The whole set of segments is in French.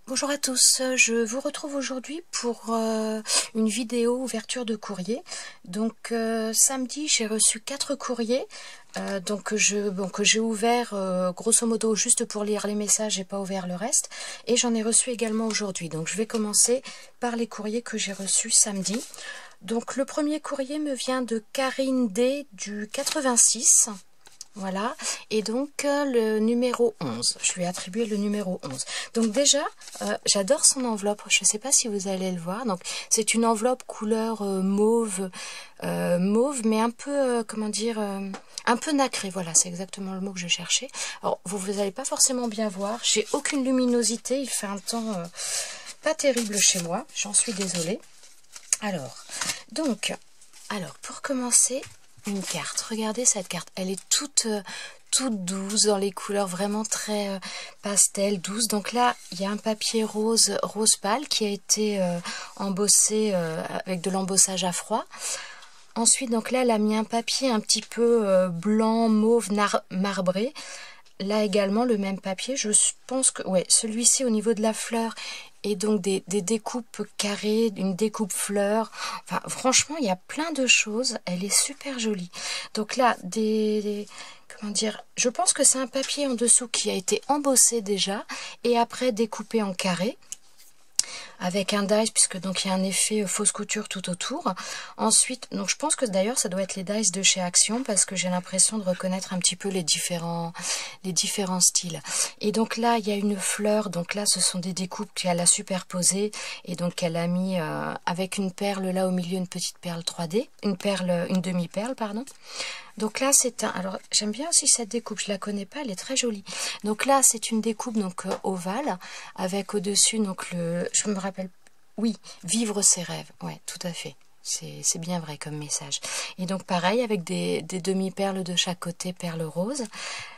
Bonjour à tous, je vous retrouve aujourd'hui pour une vidéo ouverture de courrier. Donc samedi j'ai reçu 4 courriers que j'ai ouvert grosso modo juste pour lire les messages, j'ai pas ouvert le reste, et j'en ai reçu également aujourd'hui. Donc je vais commencer par les courriers que j'ai reçus samedi. Donc le premier courrier me vient de Karine D du 86. Voilà, et donc le numéro 11, je lui ai attribué le numéro 11. Donc déjà, j'adore son enveloppe, je ne sais pas si vous allez le voir. Donc c'est une enveloppe couleur mauve, mais un peu, comment dire, un peu nacré. Voilà, c'est exactement le mot que je cherchais. Alors vous n'allez pas forcément bien voir, j'ai aucune luminosité, il fait un temps pas terrible chez moi, j'en suis désolée. Alors pour commencer, une carte. Regardez cette carte. Elle est toute douce dans les couleurs vraiment très pastel, douce. Donc là, il y a un papier rose pâle qui a été embossé avec de l'embossage à froid. Ensuite, donc là, elle a mis un papier un petit peu blanc, mauve, marbré. Là également, le même papier. Je pense que ouais, celui-ci au niveau de la fleur et donc des découpes carrées, une découpe fleur. Enfin, franchement, il y a plein de choses. Elle est super jolie. Donc là, comment dire, je pense que c'est un papier en dessous qui a été embossé déjà et après découpé en carré avec un dies, puisque donc il y a un effet fausse couture tout autour. Ensuite, donc je pense que d'ailleurs ça doit être les dies de chez Action, parce que j'ai l'impression de reconnaître un petit peu les différents styles. Et donc là il y a une fleur, donc là ce sont des découpes qu'elle a superposées, et donc elle a mis avec une perle là au milieu, une petite perle 3D, une demi-perle pardon. Donc là c'est alors j'aime bien aussi cette découpe, je la connais pas, elle est très jolie. Donc là c'est une découpe donc ovale avec au-dessus donc je me rappelle, oui, vivre ses rêves, ouais, tout à fait. C'est bien vrai comme message. Et donc pareil avec des demi-perles de chaque côté, perles roses.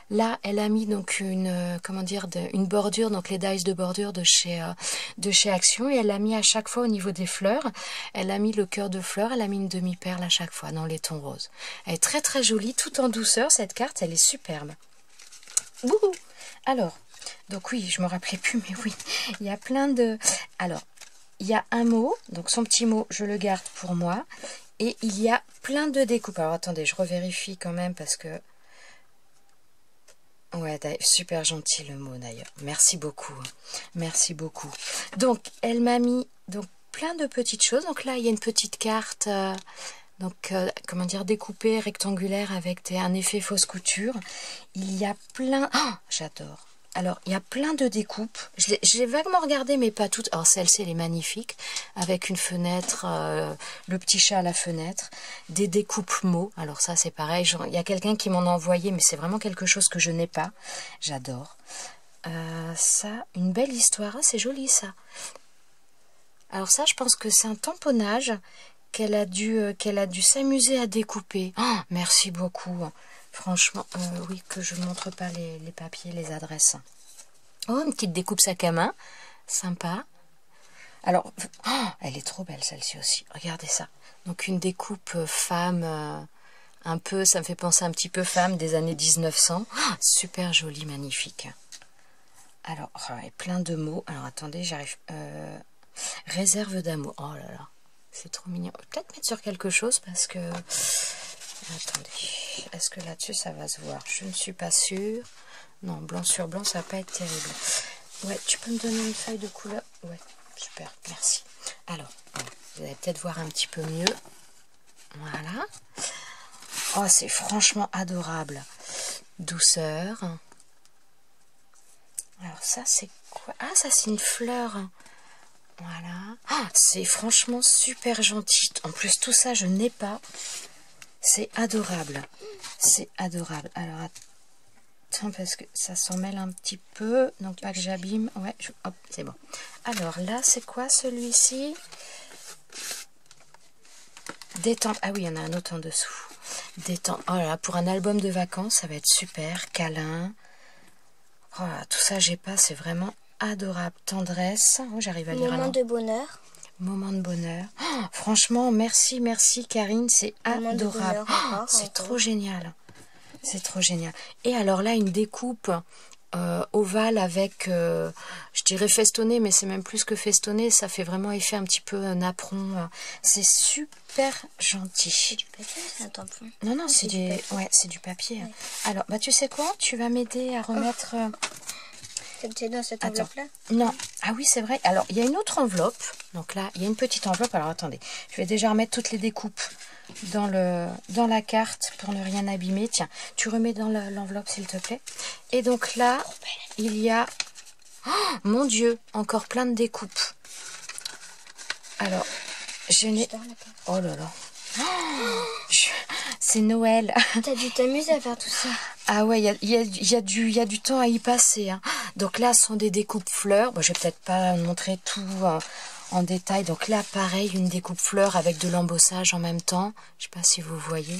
Là, elle a mis donc une une bordure, donc les dies de bordure de chez Action, et elle a mis à chaque fois au niveau des fleurs. Elle a mis le cœur de fleurs, elle a mis une demi-perle à chaque fois dans les tons roses. Elle est très très jolie, tout en douceur cette carte, elle est superbe. Wouhou! Alors, donc oui, je me rappelais plus, mais oui, il y a plein de... Alors, il y a un mot, donc son petit mot, je le garde pour moi. Et il y a plein de découpes. Alors attendez, je revérifie quand même parce que... Ouais, super gentil le mot d'ailleurs. Merci beaucoup. Merci beaucoup. Donc, elle m'a mis donc plein de petites choses. Donc là, il y a une petite carte... comment dire, découpée, rectangulaire avec un effet fausse couture. Il y a plein... Oh, j'adore. Alors, il y a plein de découpes. J'ai vaguement regardé, mais pas toutes. Alors, celle-ci, elle est magnifique. Avec une fenêtre, le petit chat à la fenêtre. Des découpes mots. Alors ça, c'est pareil. Il y a quelqu'un qui m'en a envoyé, mais c'est vraiment quelque chose que je n'ai pas. J'adore. Ça, une belle histoire. C'est joli, ça. Alors ça, je pense que c'est un tamponnage qu'elle a dû s'amuser à découper. Oh, merci beaucoup. Franchement, oui, que je ne montre pas les papiers, les adresses. Oh, une petite découpe sac à main. Sympa. Alors, oh, elle est trop belle celle-ci aussi. Regardez ça. Donc une découpe femme, un peu, ça me fait penser un petit peu femme des années 1900. Oh, super jolie, magnifique. Alors, oh, et plein de mots. Alors, attendez, j'arrive... réserve d'amour. Oh là là. C'est trop mignon. Peut-être mettre sur quelque chose parce que... Attendez. Est-ce que là-dessus ça va se voir? Je ne suis pas sûre. Non, blanc sur blanc, ça va pas être terrible. Ouais, tu peux me donner une feuille de couleur? Ouais, super, merci. Alors, vous allez peut-être voir un petit peu mieux. Voilà. Oh, c'est franchement adorable. Douceur. Alors ça, c'est quoi? Ah, ça, c'est une fleur. Voilà. Ah, c'est franchement super gentil. En plus, tout ça, je n'ai pas. C'est adorable. C'est adorable. Alors, attends, parce que ça s'en mêle un petit peu. Donc, pas que j'abîme. Ouais, hop, c'est bon. Alors, là, c'est quoi celui-ci? Détente. Ah oui, il y en a un autre en dessous. Détente. Oh là là, pour un album de vacances, ça va être super. Câlin. Oh là, tout ça, j'ai pas. C'est vraiment adorable. Tendresse. Oh, j'arrive à lire. Moment de bonheur. Moment de bonheur. Oh, franchement, merci Karine, c'est adorable. Oh, c'est trop génial. C'est trop génial. Et alors là, une découpe ovale avec, je dirais festonné, mais c'est même plus que festonné, ça fait vraiment effet un petit peu napperon. C'est super gentil. C'est du papier ou c'est un tampon? Non, non, c'est du papier. Ouais. Alors, bah tu sais quoi? Tu vas m'aider à remettre... C'est dans cette enveloppe-là? Non. Ah oui, c'est vrai. Alors, il y a une autre enveloppe. Donc là, il y a une petite enveloppe. Alors, attendez. Je vais déjà remettre toutes les découpes dans la carte pour ne rien abîmer. Tiens, tu remets dans l'enveloppe, s'il te plaît. Et donc là, il y a... Oh, mon Dieu, encore plein de découpes. Alors, je n'ai... Oh là là. Oh, c'est Noël. T'as dû t'amuser à faire tout ça. Ah ouais, il y a du temps à y passer. Hein. Donc là, ce sont des découpes fleurs. Bon, je vais peut-être pas montrer tout en détail. Donc là, pareil, une découpe fleurs avec de l'embossage en même temps. Je sais pas si vous voyez.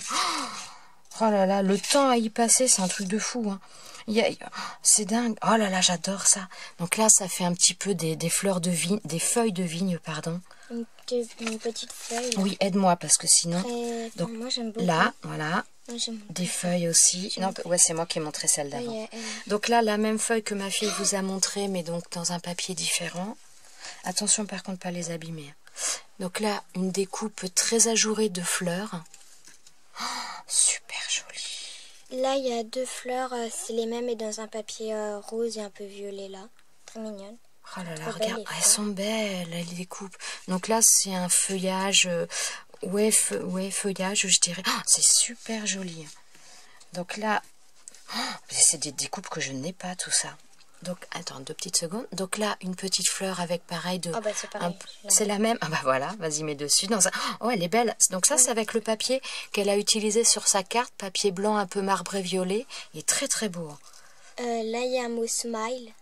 Oh là là, le temps à y passer, c'est un truc de fou. Hein. C'est dingue. Oh là là, j'adore ça. Donc là, ça fait un petit peu des fleurs de vigne, des feuilles de vigne, pardon. Une petite feuille. Oui, aide-moi parce que sinon... Donc moi, j'aime beaucoup. Là, voilà. Moi, des feuilles aussi. Non, ouais, c'est moi qui ai montré celle d'avant. Donc là, la même feuille que ma fille vous a montré, mais donc dans un papier différent. Attention par contre, pas les abîmer. Donc là, une découpe très ajourée de fleurs. Oh, super jolie. Là, il y a 2 fleurs, c'est les mêmes et dans un papier rose et un peu violet là. Très mignonne. Oh là là, regarde, elles sont belles, les découpes. Donc là, c'est un feuillage, feuillage, je dirais. Oh, c'est super joli. Donc là, oh, c'est des découpes que je n'ai pas, tout ça. Donc, attends, 2 petites secondes. Donc là, une petite fleur avec pareil de... Oh bah c'est pareil. C'est la même. Ah bah voilà, vas-y, mets dessus. Oh, elle est belle. Donc ça, c'est avec le papier qu'elle a utilisé sur sa carte. Papier blanc un peu marbré violet. Il est très très beau. Là, il y a un mot smile.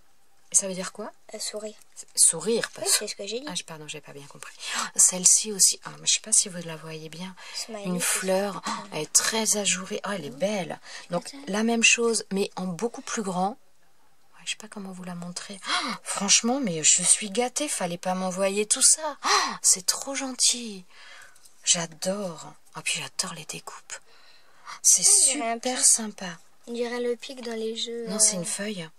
Ça veut dire quoi? Sourire. Sourire, oui, c'est ce que j'ai dit. Ah, pardon, j'ai pas bien compris. Celle-ci aussi, je sais pas si vous la voyez bien. Smiley, une fleur, elle est très ajourée. Oh, elle est belle. Donc, la même chose, mais en beaucoup plus grand. Ouais, je sais pas comment vous la montrer. Oh, franchement, mais je suis gâtée. Fallait pas m'envoyer tout ça. Oh, c'est trop gentil. J'adore. Oh, puis j'adore les découpes. C'est super sympa. On dirait le pic dans les jeux. Non, c'est une feuille.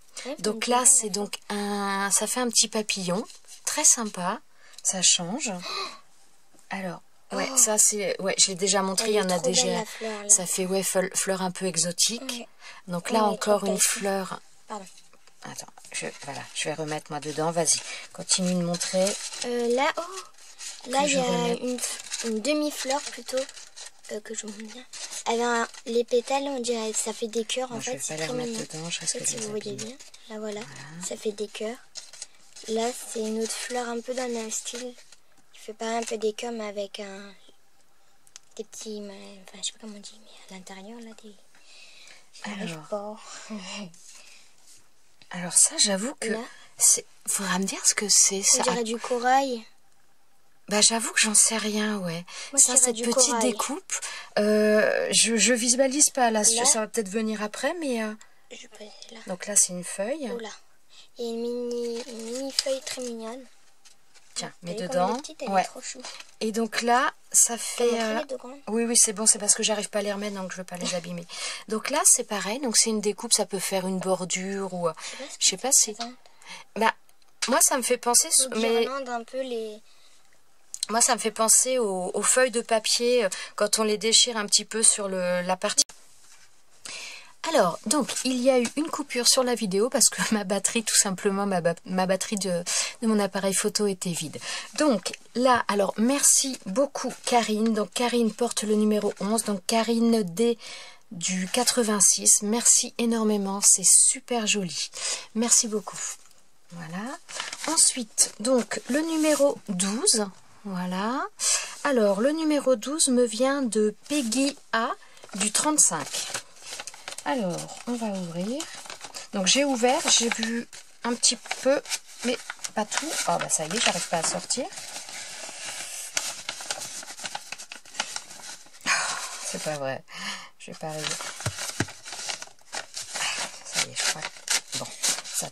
Donc là, c'est donc ça fait un petit papillon, très sympa, ça change. Alors, ouais, ça c'est, ouais, je l'ai déjà montré, il y en a déjà. Belle, la fleur, là. Ça fait fleur un peu exotique. Ouais. Donc là encore une fleur. Pardon. Attends, voilà, je vais remettre moi dedans. Vas-y, continue de montrer. Là, là il y a une demi-fleur plutôt. Que je montre bien. Les pétales, on dirait ça fait des cœurs. En fait, c'est très mignon. Dedans, je risque si vous voyez bien. Là, voilà. Ça fait des cœurs. Là, c'est une autre fleur un peu dans le même style. Qui fait pareil un peu des cœurs, mais avec des petits... Enfin, je sais pas comment on dit, mais à l'intérieur, là, des... Alors ça, j'avoue que... Faudra me dire ce que c'est. On dirait du corail. Bah, j'avoue que j'en sais rien, ouais. Moi, ça, cette petite découpe, je visualise pas, là. Ça va peut-être venir après, mais... Je peux là. Donc là, c'est une feuille. Oh là. Il y a une mini feuille très mignonne. Tiens, mets dedans. Petite, elle est trop chou. Et donc là, ça fait... Oui, oui, c'est bon, c'est parce que j'arrive pas à les remettre, donc je veux pas les abîmer. Donc là, c'est pareil, donc c'est une découpe, ça peut faire une bordure ou... Je sais pas si... Bah, moi, ça me fait penser... Mais... un peu les... Moi, ça me fait penser aux feuilles de papier quand on les déchire un petit peu sur la partie. Alors, donc, il y a eu une coupure sur la vidéo parce que ma batterie, tout simplement, ma batterie de mon appareil photo était vide. Donc, là, alors, merci beaucoup Karine. Donc, Karine porte le numéro 11. Donc, Karine D du 86. Merci énormément. C'est super joli. Merci beaucoup. Voilà. Ensuite, donc, le numéro 12. Voilà. Alors, le numéro 12 me vient de Peggy A du 35. Alors, on va ouvrir. Donc, j'ai ouvert, j'ai vu un petit peu, mais pas tout. Oh, bah ça y est, j'arrive pas à sortir. Oh, c'est pas vrai. Je vais pas arriver. Ça y est, je crois. Bon, ça...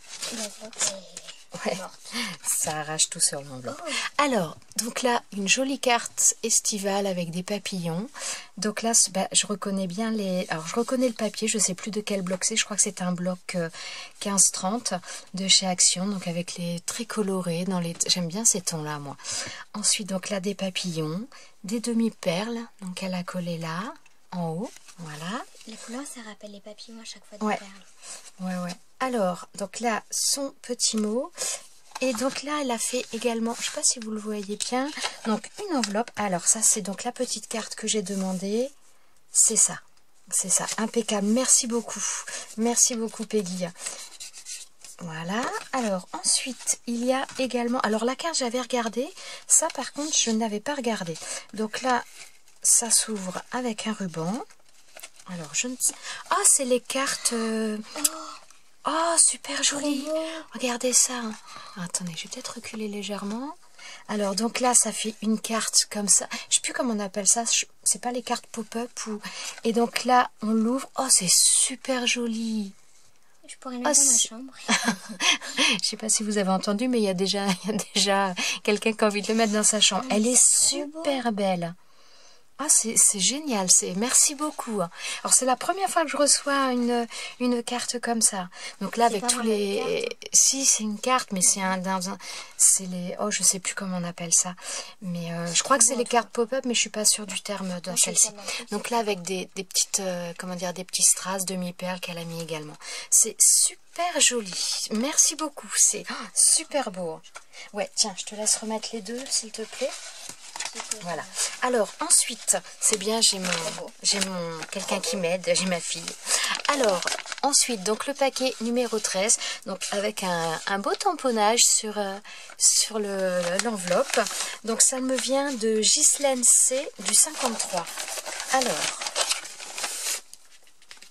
Ouais, ça arrache tout sur l'enveloppe. Alors, donc là, une jolie carte estivale avec des papillons. Donc là, bah, je reconnais bien les... Alors, je reconnais le papier, je sais plus de quel bloc c'est. Je crois que c'est un bloc 1530 de chez Action. Donc avec les très colorés. J'aime bien ces tons-là, moi. Ensuite, donc là, des papillons, des demi-perles. Donc elle a collé là, en haut. Voilà. Les couleurs, ça rappelle les papillons à chaque fois des Ouais. perles. Ouais. Alors, donc là, son petit mot. Et donc là, elle a fait également, je ne sais pas si vous le voyez bien, donc une enveloppe. Alors ça, c'est donc la petite carte que j'ai demandée. C'est ça, impeccable. Merci beaucoup Peggy. Voilà. Alors ensuite, il y a également, alors la carte, j'avais regardé. Ça, par contre, je n'avais pas regardé. Donc là, ça s'ouvre avec un ruban. Alors, je ne sais... Ah, c'est les cartes... Oh, super joli. Regardez ça. Attendez, je vais peut-être reculer légèrement. Alors, donc là, ça fait une carte comme ça. Je sais plus comment on appelle ça. C'est pas les cartes pop-up ou... Et donc là, on l'ouvre. Oh, c'est super joli. Je pourrais le mettre dans ma chambre. Je sais pas si vous avez entendu, mais il y a déjà quelqu'un qui a envie de le mettre dans sa chambre. Elle est super belle. Ah, c'est génial, merci beaucoup. Alors, c'est la première fois que je reçois une carte comme ça. Donc là, avec tous les... Si, c'est une carte, mais c'est c'est les... Oh, je sais plus comment on appelle ça. Mais je crois que c'est les cartes pop-up, mais je suis pas sûre du terme dans celle-ci. Donc là, avec des petites, comment dire, des petits strass demi-perles qu'elle a mis également. C'est super joli. Merci beaucoup, c'est super beau. Ouais, tiens, je te laisse remettre les deux, s'il te plaît. Voilà. Alors ensuite, c'est bien, j'ai mon quelqu'un qui m'aide, j'ai ma fille. Alors ensuite, donc le paquet numéro 13, donc avec un beau tamponnage sur l'enveloppe. Donc ça me vient de Ghislaine C du 53. Alors,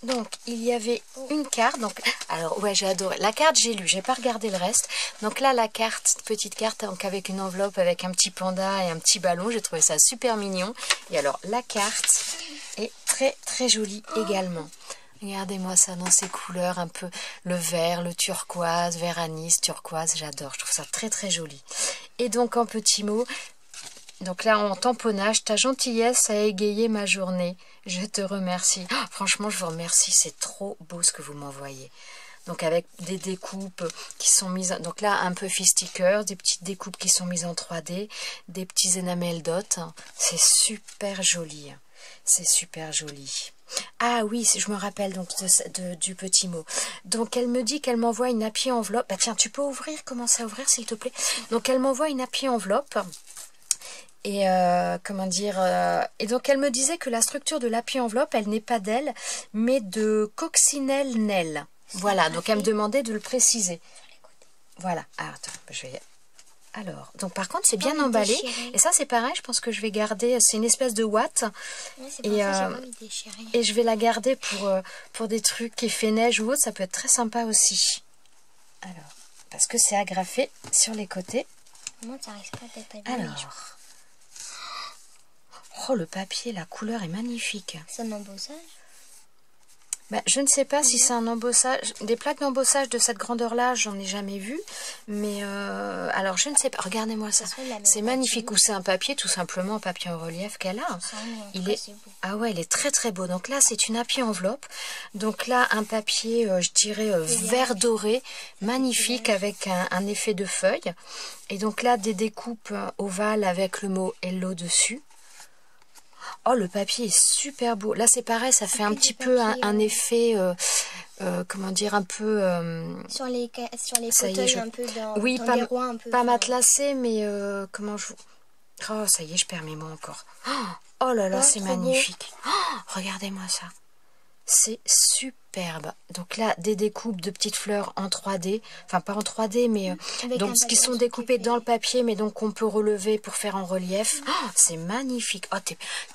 donc il y avait une carte. Donc, alors ouais, j'ai adoré. La carte, j'ai lu, j'ai pas regardé le reste. Donc là, la carte, petite carte, donc avec une enveloppe avec un petit panda et un petit ballon. J'ai trouvé ça super mignon. Et alors, la carte est très très jolie également. Regardez-moi ça dans ces couleurs, un peu le vert, le turquoise, vert anis, turquoise, j'adore. Je trouve ça très très joli. Et donc en petits mots, donc là en tamponnage, ta gentillesse a égayé ma journée. Je te remercie. Oh, franchement, je vous remercie. C'est trop beau ce que vous m'envoyez. Donc avec des découpes qui sont mises... Donc là, un peu stickers, des petites découpes qui sont mises en 3D, des petits enamel dots. C'est super joli. C'est super joli. Ah oui, je me rappelle donc du petit mot. Donc elle me dit qu'elle m'envoie une happy enveloppe. Bah tiens, tu peux ouvrir, commencer à ouvrir s'il te plaît. Donc elle m'envoie une happy enveloppe. Et comment dire, et donc elle me disait que la structure de l'happy enveloppe, elle n'est pas d'elle, mais de coccinelle Nel. Voilà, donc elle me demandait de le préciser. Voilà. Ah, attends, je vais... Alors, donc par contre, c'est bien emballé. Déchiré. Et ça, c'est pareil, je pense que je vais garder... C'est une espèce de ouate. Ouais, et je vais la garder pour des trucs qui fait neige ou autre. Ça peut être très sympa aussi. Alors, parce que c'est agrafé sur les côtés. Moi, ça risque pas d'être bien. Alors... Oh, le papier, la couleur est magnifique. C'est un embossage? Bah, je ne sais pas si c'est un embossage. Des plaques d'embossage de cette grandeur-là, j'en ai jamais vu. Mais alors, je ne sais pas. Regardez-moi ça. C'est magnifique. Ou c'est un papier, tout simplement, un papier en relief qu'elle a. Il est... Ah ouais, il est très très beau. Donc là, c'est une happy enveloppe. Donc là, un papier, je dirais, vert doré, magnifique, avec un effet de feuille. Et donc là, des découpes ovales avec le mot Hello dessus. Oh, le papier est super beau. Là, c'est pareil, ça fait un petit peu un effet, comment dire, un peu... sur les fauteuils, un peu dans, oui, dans les rois, un peu... pas matelassé, mais comment je... Oh, ça y est, je perds mes mots encore. Oh là là, c'est magnifique. Oh, regardez-moi ça. C'est superbe. Donc là, des découpes de petites fleurs en 3D. Enfin, pas en 3D, mais donc qui sont découpées dans le papier, mais donc qu'on peut relever pour faire en relief. Oh, c'est magnifique. Oh,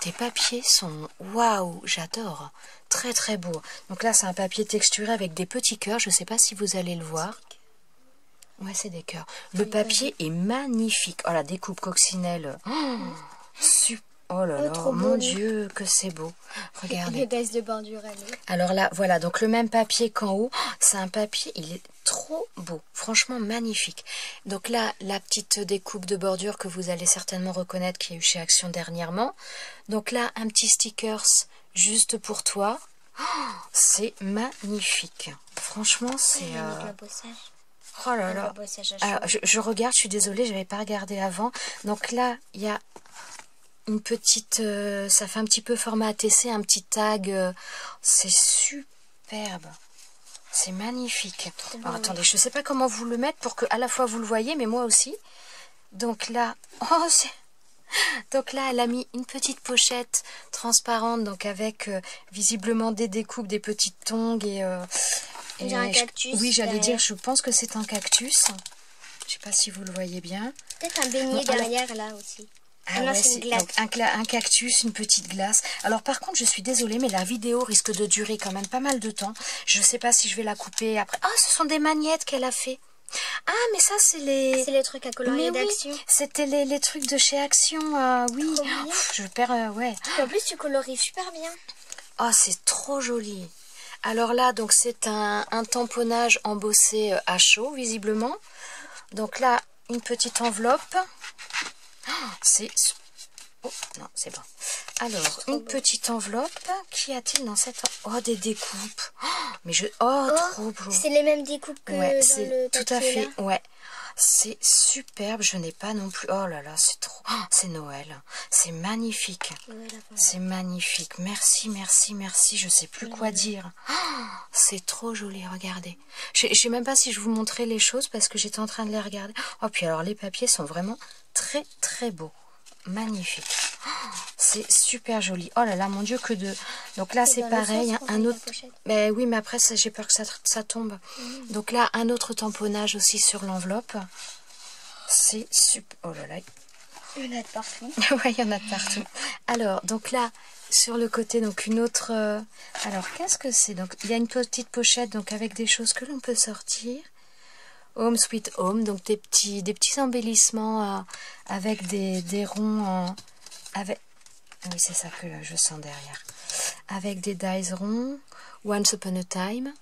tes papiers sont... Waouh, j'adore. Très, très beau. Donc là, c'est un papier texturé avec des petits cœurs. Je ne sais pas si vous allez le voir. Ouais, c'est des cœurs. Le papier est magnifique. Oh, la découpe coccinelle. Oh, super. Oh là là, trop mon beau. Dieu, que c'est beau. Regardez. Les dice de bordure, allez. Alors là, voilà, donc le même papier qu'en haut, c'est un papier, il est trop beau, franchement magnifique. Donc là, la petite découpe de bordure que vous allez certainement reconnaître qu'il y a eu chez Action dernièrement. Donc là, un petit stickers juste pour toi. Oh, c'est magnifique. Franchement, c'est... Avec le bossage. Oh là là. Le bossage à Alors, chaud. je regarde, je suis désolée, je n'avais pas regardé avant. Donc là, il y a une petite... ça fait un petit peu format ATC, un petit tag. C'est superbe. C'est magnifique. Alors, attendez, je ne sais pas comment vous le mettre pour que à la fois vous le voyez, mais moi aussi. Donc là... Oh, c'est... Donc là, elle a mis une petite pochette transparente, donc avec visiblement des découpes, des petites tongs et un cactus. Oui, j'allais derrière. dire, je pense que c'est un cactus. Je sais pas si vous le voyez bien. Peut-être un beignet Bon, alors- derrière, là aussi. Ah non, ouais, c'est une glace. donc un cactus, une petite glace. Alors par contre, je suis désolée, mais la vidéo risque de durer quand même pas mal de temps. Je ne sais pas si je vais la couper après. Ah, ce sont des magnettes qu'elle a fait. Ah, mais ça, c'est les... C'est les trucs à colorier Mais oui, d'Action. c'était les trucs de chez Action, oui. Trop mignon. Je perds, ouais. En plus, tu colories super bien. Oh, c'est trop joli. Alors là, donc c'est un tamponnage embossé à chaud, visiblement. Donc là, une petite enveloppe. Oh, c'est... Oh, non, c'est bon. Alors, une petite enveloppe. Qu'y a-t-il dans cette... Oh, des découpes. Oh, mais je... Oh, trop beau. C'est les mêmes découpes que Ouais, dans c'est le tout papier, à fait. là. Ouais. C'est superbe. Je n'ai pas non plus... Oh là là, c'est trop... Oh, c'est Noël. C'est magnifique. Ouais, là, voilà. C'est magnifique. Merci, merci, merci. Je sais plus quoi dire. Oh, c'est trop joli. Regardez. Je sais même pas si je vous montrais les choses parce que j'étais en train de les regarder. Oh, puis alors les papiers sont vraiment très, très beaux. Magnifique. Oh, c'est super joli. Oh là là, mon Dieu, que de... Donc là, Et c'est dans le pareil. sens Hein, qu'on un met la autre... pochette. Ben oui, mais après, j'ai peur que ça tombe. Donc là, un autre tamponnage aussi sur l'enveloppe. C'est super... Oh là là. Il y en a de partout. Ouais, il y en a de partout. Alors, donc là, sur le côté, donc une autre... Alors, qu'est-ce que c'est? Donc, il y a une petite pochette donc avec des choses que l'on peut sortir. Home Sweet Home, donc des petits embellissements avec des ronds avec... Oui, c'est ça que je sens derrière. Avec des dies ronds. Once Upon a Time.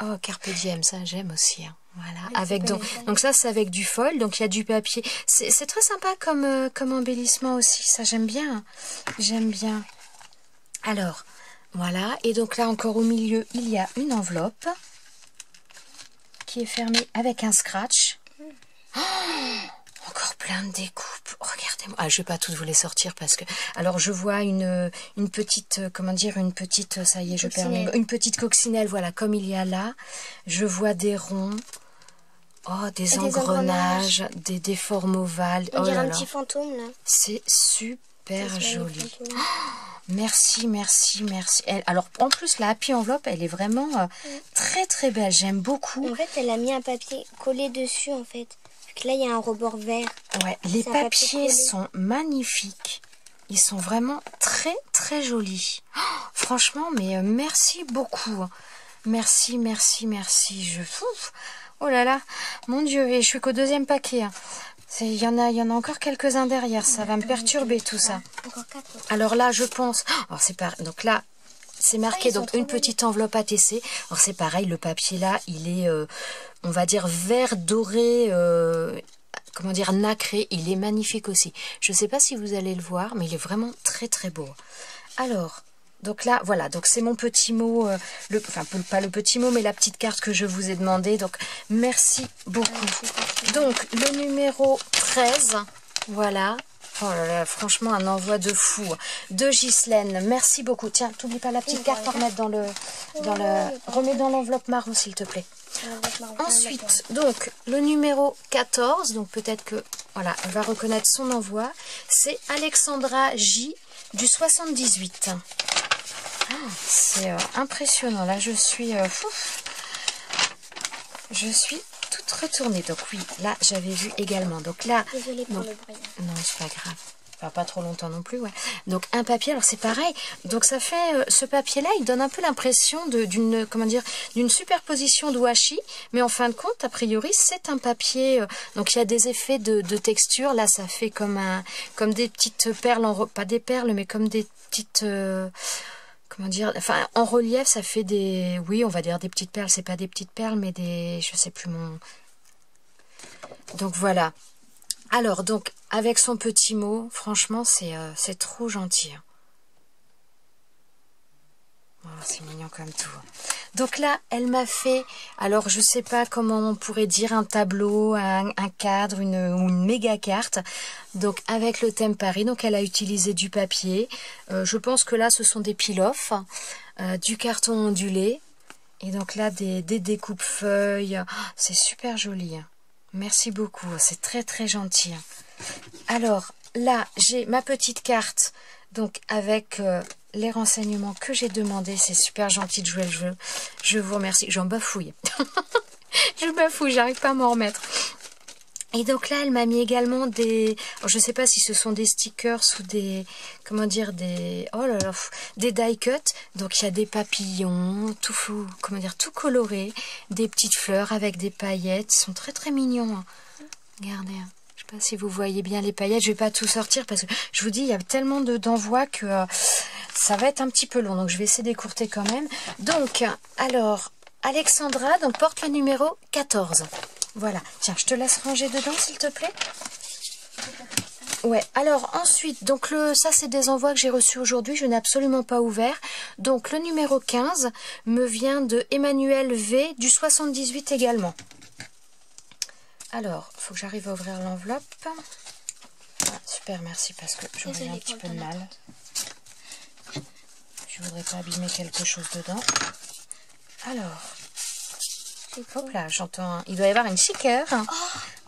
Oh, Carpe Diem, ça j'aime aussi. Hein. Voilà. Avec donc ça c'est avec du foil, donc il y a du papier. C'est très sympa comme embellissement aussi, ça j'aime bien. J'aime bien. Alors, voilà. Et donc là encore au milieu, il y a une enveloppe qui est fermée avec un scratch. Oh, encore plein de découpes. Regardez-moi. Ah, je vais pas toutes vous les sortir parce que... Alors, je vois une petite... Comment dire? Une petite... Ça y est, je perds mes mots. Une petite coccinelle, voilà, comme il y a là. Je vois des ronds. Oh, des engrenages. Des formes ovales. On Oh dirait là un là. petit fantôme, là. C'est super Ça se met joli. le fantôme. Merci, merci, merci. Alors, en plus, la Happy Enveloppe, elle est vraiment très, très belle. J'aime beaucoup. En fait, elle a mis un papier collé dessus, en fait. Donc là, il y a un rebord vert. Ouais, les C'est un papier papiers collé. sont magnifiques. Ils sont vraiment très, très jolis. Oh, franchement, mais merci beaucoup. Merci, merci, merci. Ouf. Oh là là, mon Dieu, et je suis qu'au deuxième paquet. Hein. Il y en a encore quelques-uns derrière. Ça va me perturber tout ça. Encore 4. Alors là, je pense... Alors c'est pas... Donc là, c'est marqué ils sont donc trop une petite enveloppe ATC. Alors c'est pareil, le papier là, il est, on va dire, vert doré, comment dire, nacré. Il est magnifique aussi. Je ne sais pas si vous allez le voir, mais il est vraiment très très beau. Alors, donc là, voilà, donc c'est mon petit mot, enfin pas le petit mot, mais la petite carte que je vous ai demandé. Donc merci beaucoup. Donc le numéro 13, voilà. Oh là là, franchement, un envoi de fou. De Ghislaine, merci beaucoup. Tiens, t'oublies pas la petite carte à remettre dans le... Remets dans l'enveloppe marron, s'il te plaît. Ensuite, donc, le numéro 14, donc peut-être que, voilà, elle va reconnaître son envoi. C'est Alexandra J. du 78. Ah, c'est impressionnant. Là, je suis toute retournée. Donc oui, là, j'avais vu également. Donc là, Désolée pour non, le bruit. non, c'est pas grave. Enfin, pas trop longtemps non plus, ouais. Donc, un papier, alors c'est pareil. Donc, ça fait... ce papier-là, il donne un peu l'impression d'une, comment dire, d'une superposition de washi. Mais en fin de compte, a priori, c'est un papier... donc, il y a des effets de texture. Là, ça fait comme des petites perles, pas des perles, mais comme des petites... comment dire, enfin, en relief, ça fait des... Oui, on va dire des petites perles. C'est pas des petites perles, mais des... Je sais plus mon... Donc, voilà. Alors, donc, avec son petit mot, franchement, c'est trop gentil. Oh, c'est mignon comme tout. Donc là, elle m'a fait, alors je sais pas comment on pourrait dire, un tableau, un cadre, ou une méga carte. Donc avec le thème Paris, donc elle a utilisé du papier. Je pense que là, ce sont des peel-off, du carton ondulé. Et donc là, des découpes feuilles. Oh, c'est super joli. Merci beaucoup, c'est très très gentil. Alors là, j'ai ma petite carte, donc avec les renseignements que j'ai demandés. C'est super gentil de jouer le jeu. Je vous remercie. J'en bafouille. Je bafouille, j'arrive pas à m'en remettre. Et donc là, elle m'a mis également des... Alors, je sais pas si ce sont des stickers ou des... Comment dire, des... Oh là là, des die cut. Donc il y a des papillons, tout fou, comment dire, tout coloré. Des petites fleurs avec des paillettes. Ils sont très très mignons. Hein. Regardez. Je sais pas si vous voyez bien les paillettes. Je vais pas tout sortir parce que je vous dis, il y a tellement d'envois que ça va être un petit peu long. Donc je vais essayer d'écourter quand même. Donc, alors, Alexandra donc, porte le numéro 14. Voilà. Tiens, je te laisse ranger dedans, s'il te plaît. Ouais, alors ensuite, donc ça c'est des envois que j'ai reçus aujourd'hui, je n'ai absolument pas ouvert. Donc le numéro 15 me vient de Emmanuel V du 78 également. Alors, il faut que j'arrive à ouvrir l'enveloppe. Ah, super, merci, parce que j'aurais un petit peu de mal. Je voudrais pas abîmer quelque chose dedans. Alors, hop là, j'entends... Il doit y avoir une shaker.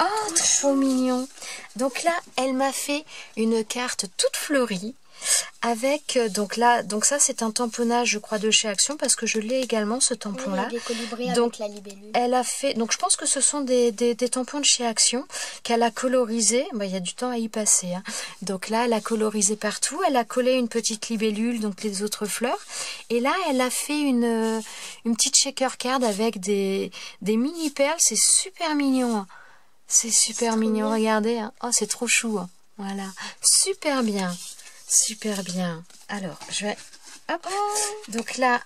Oh, trop mignon. Donc là, elle m'a fait une carte toute fleurie. Avec, donc là, donc ça c'est un tamponnage je crois de chez Action parce que je l'ai également ce tampon là. Oui, il y a des colibris donc avec la libellule. elle a fait, donc je pense que ce sont des tampons de chez Action qu'elle a colorisé, il y a du temps à y passer. Hein. Donc là elle a colorisé partout, elle a collé une petite libellule, donc les autres fleurs. Et là elle a fait une petite shaker card avec des mini perles, c'est super mignon. Hein. C'est super mignon, bien. Regardez. Hein. Oh c'est trop chou. Hein. Voilà, super bien. Super bien. Alors, je vais... Hop. Donc là,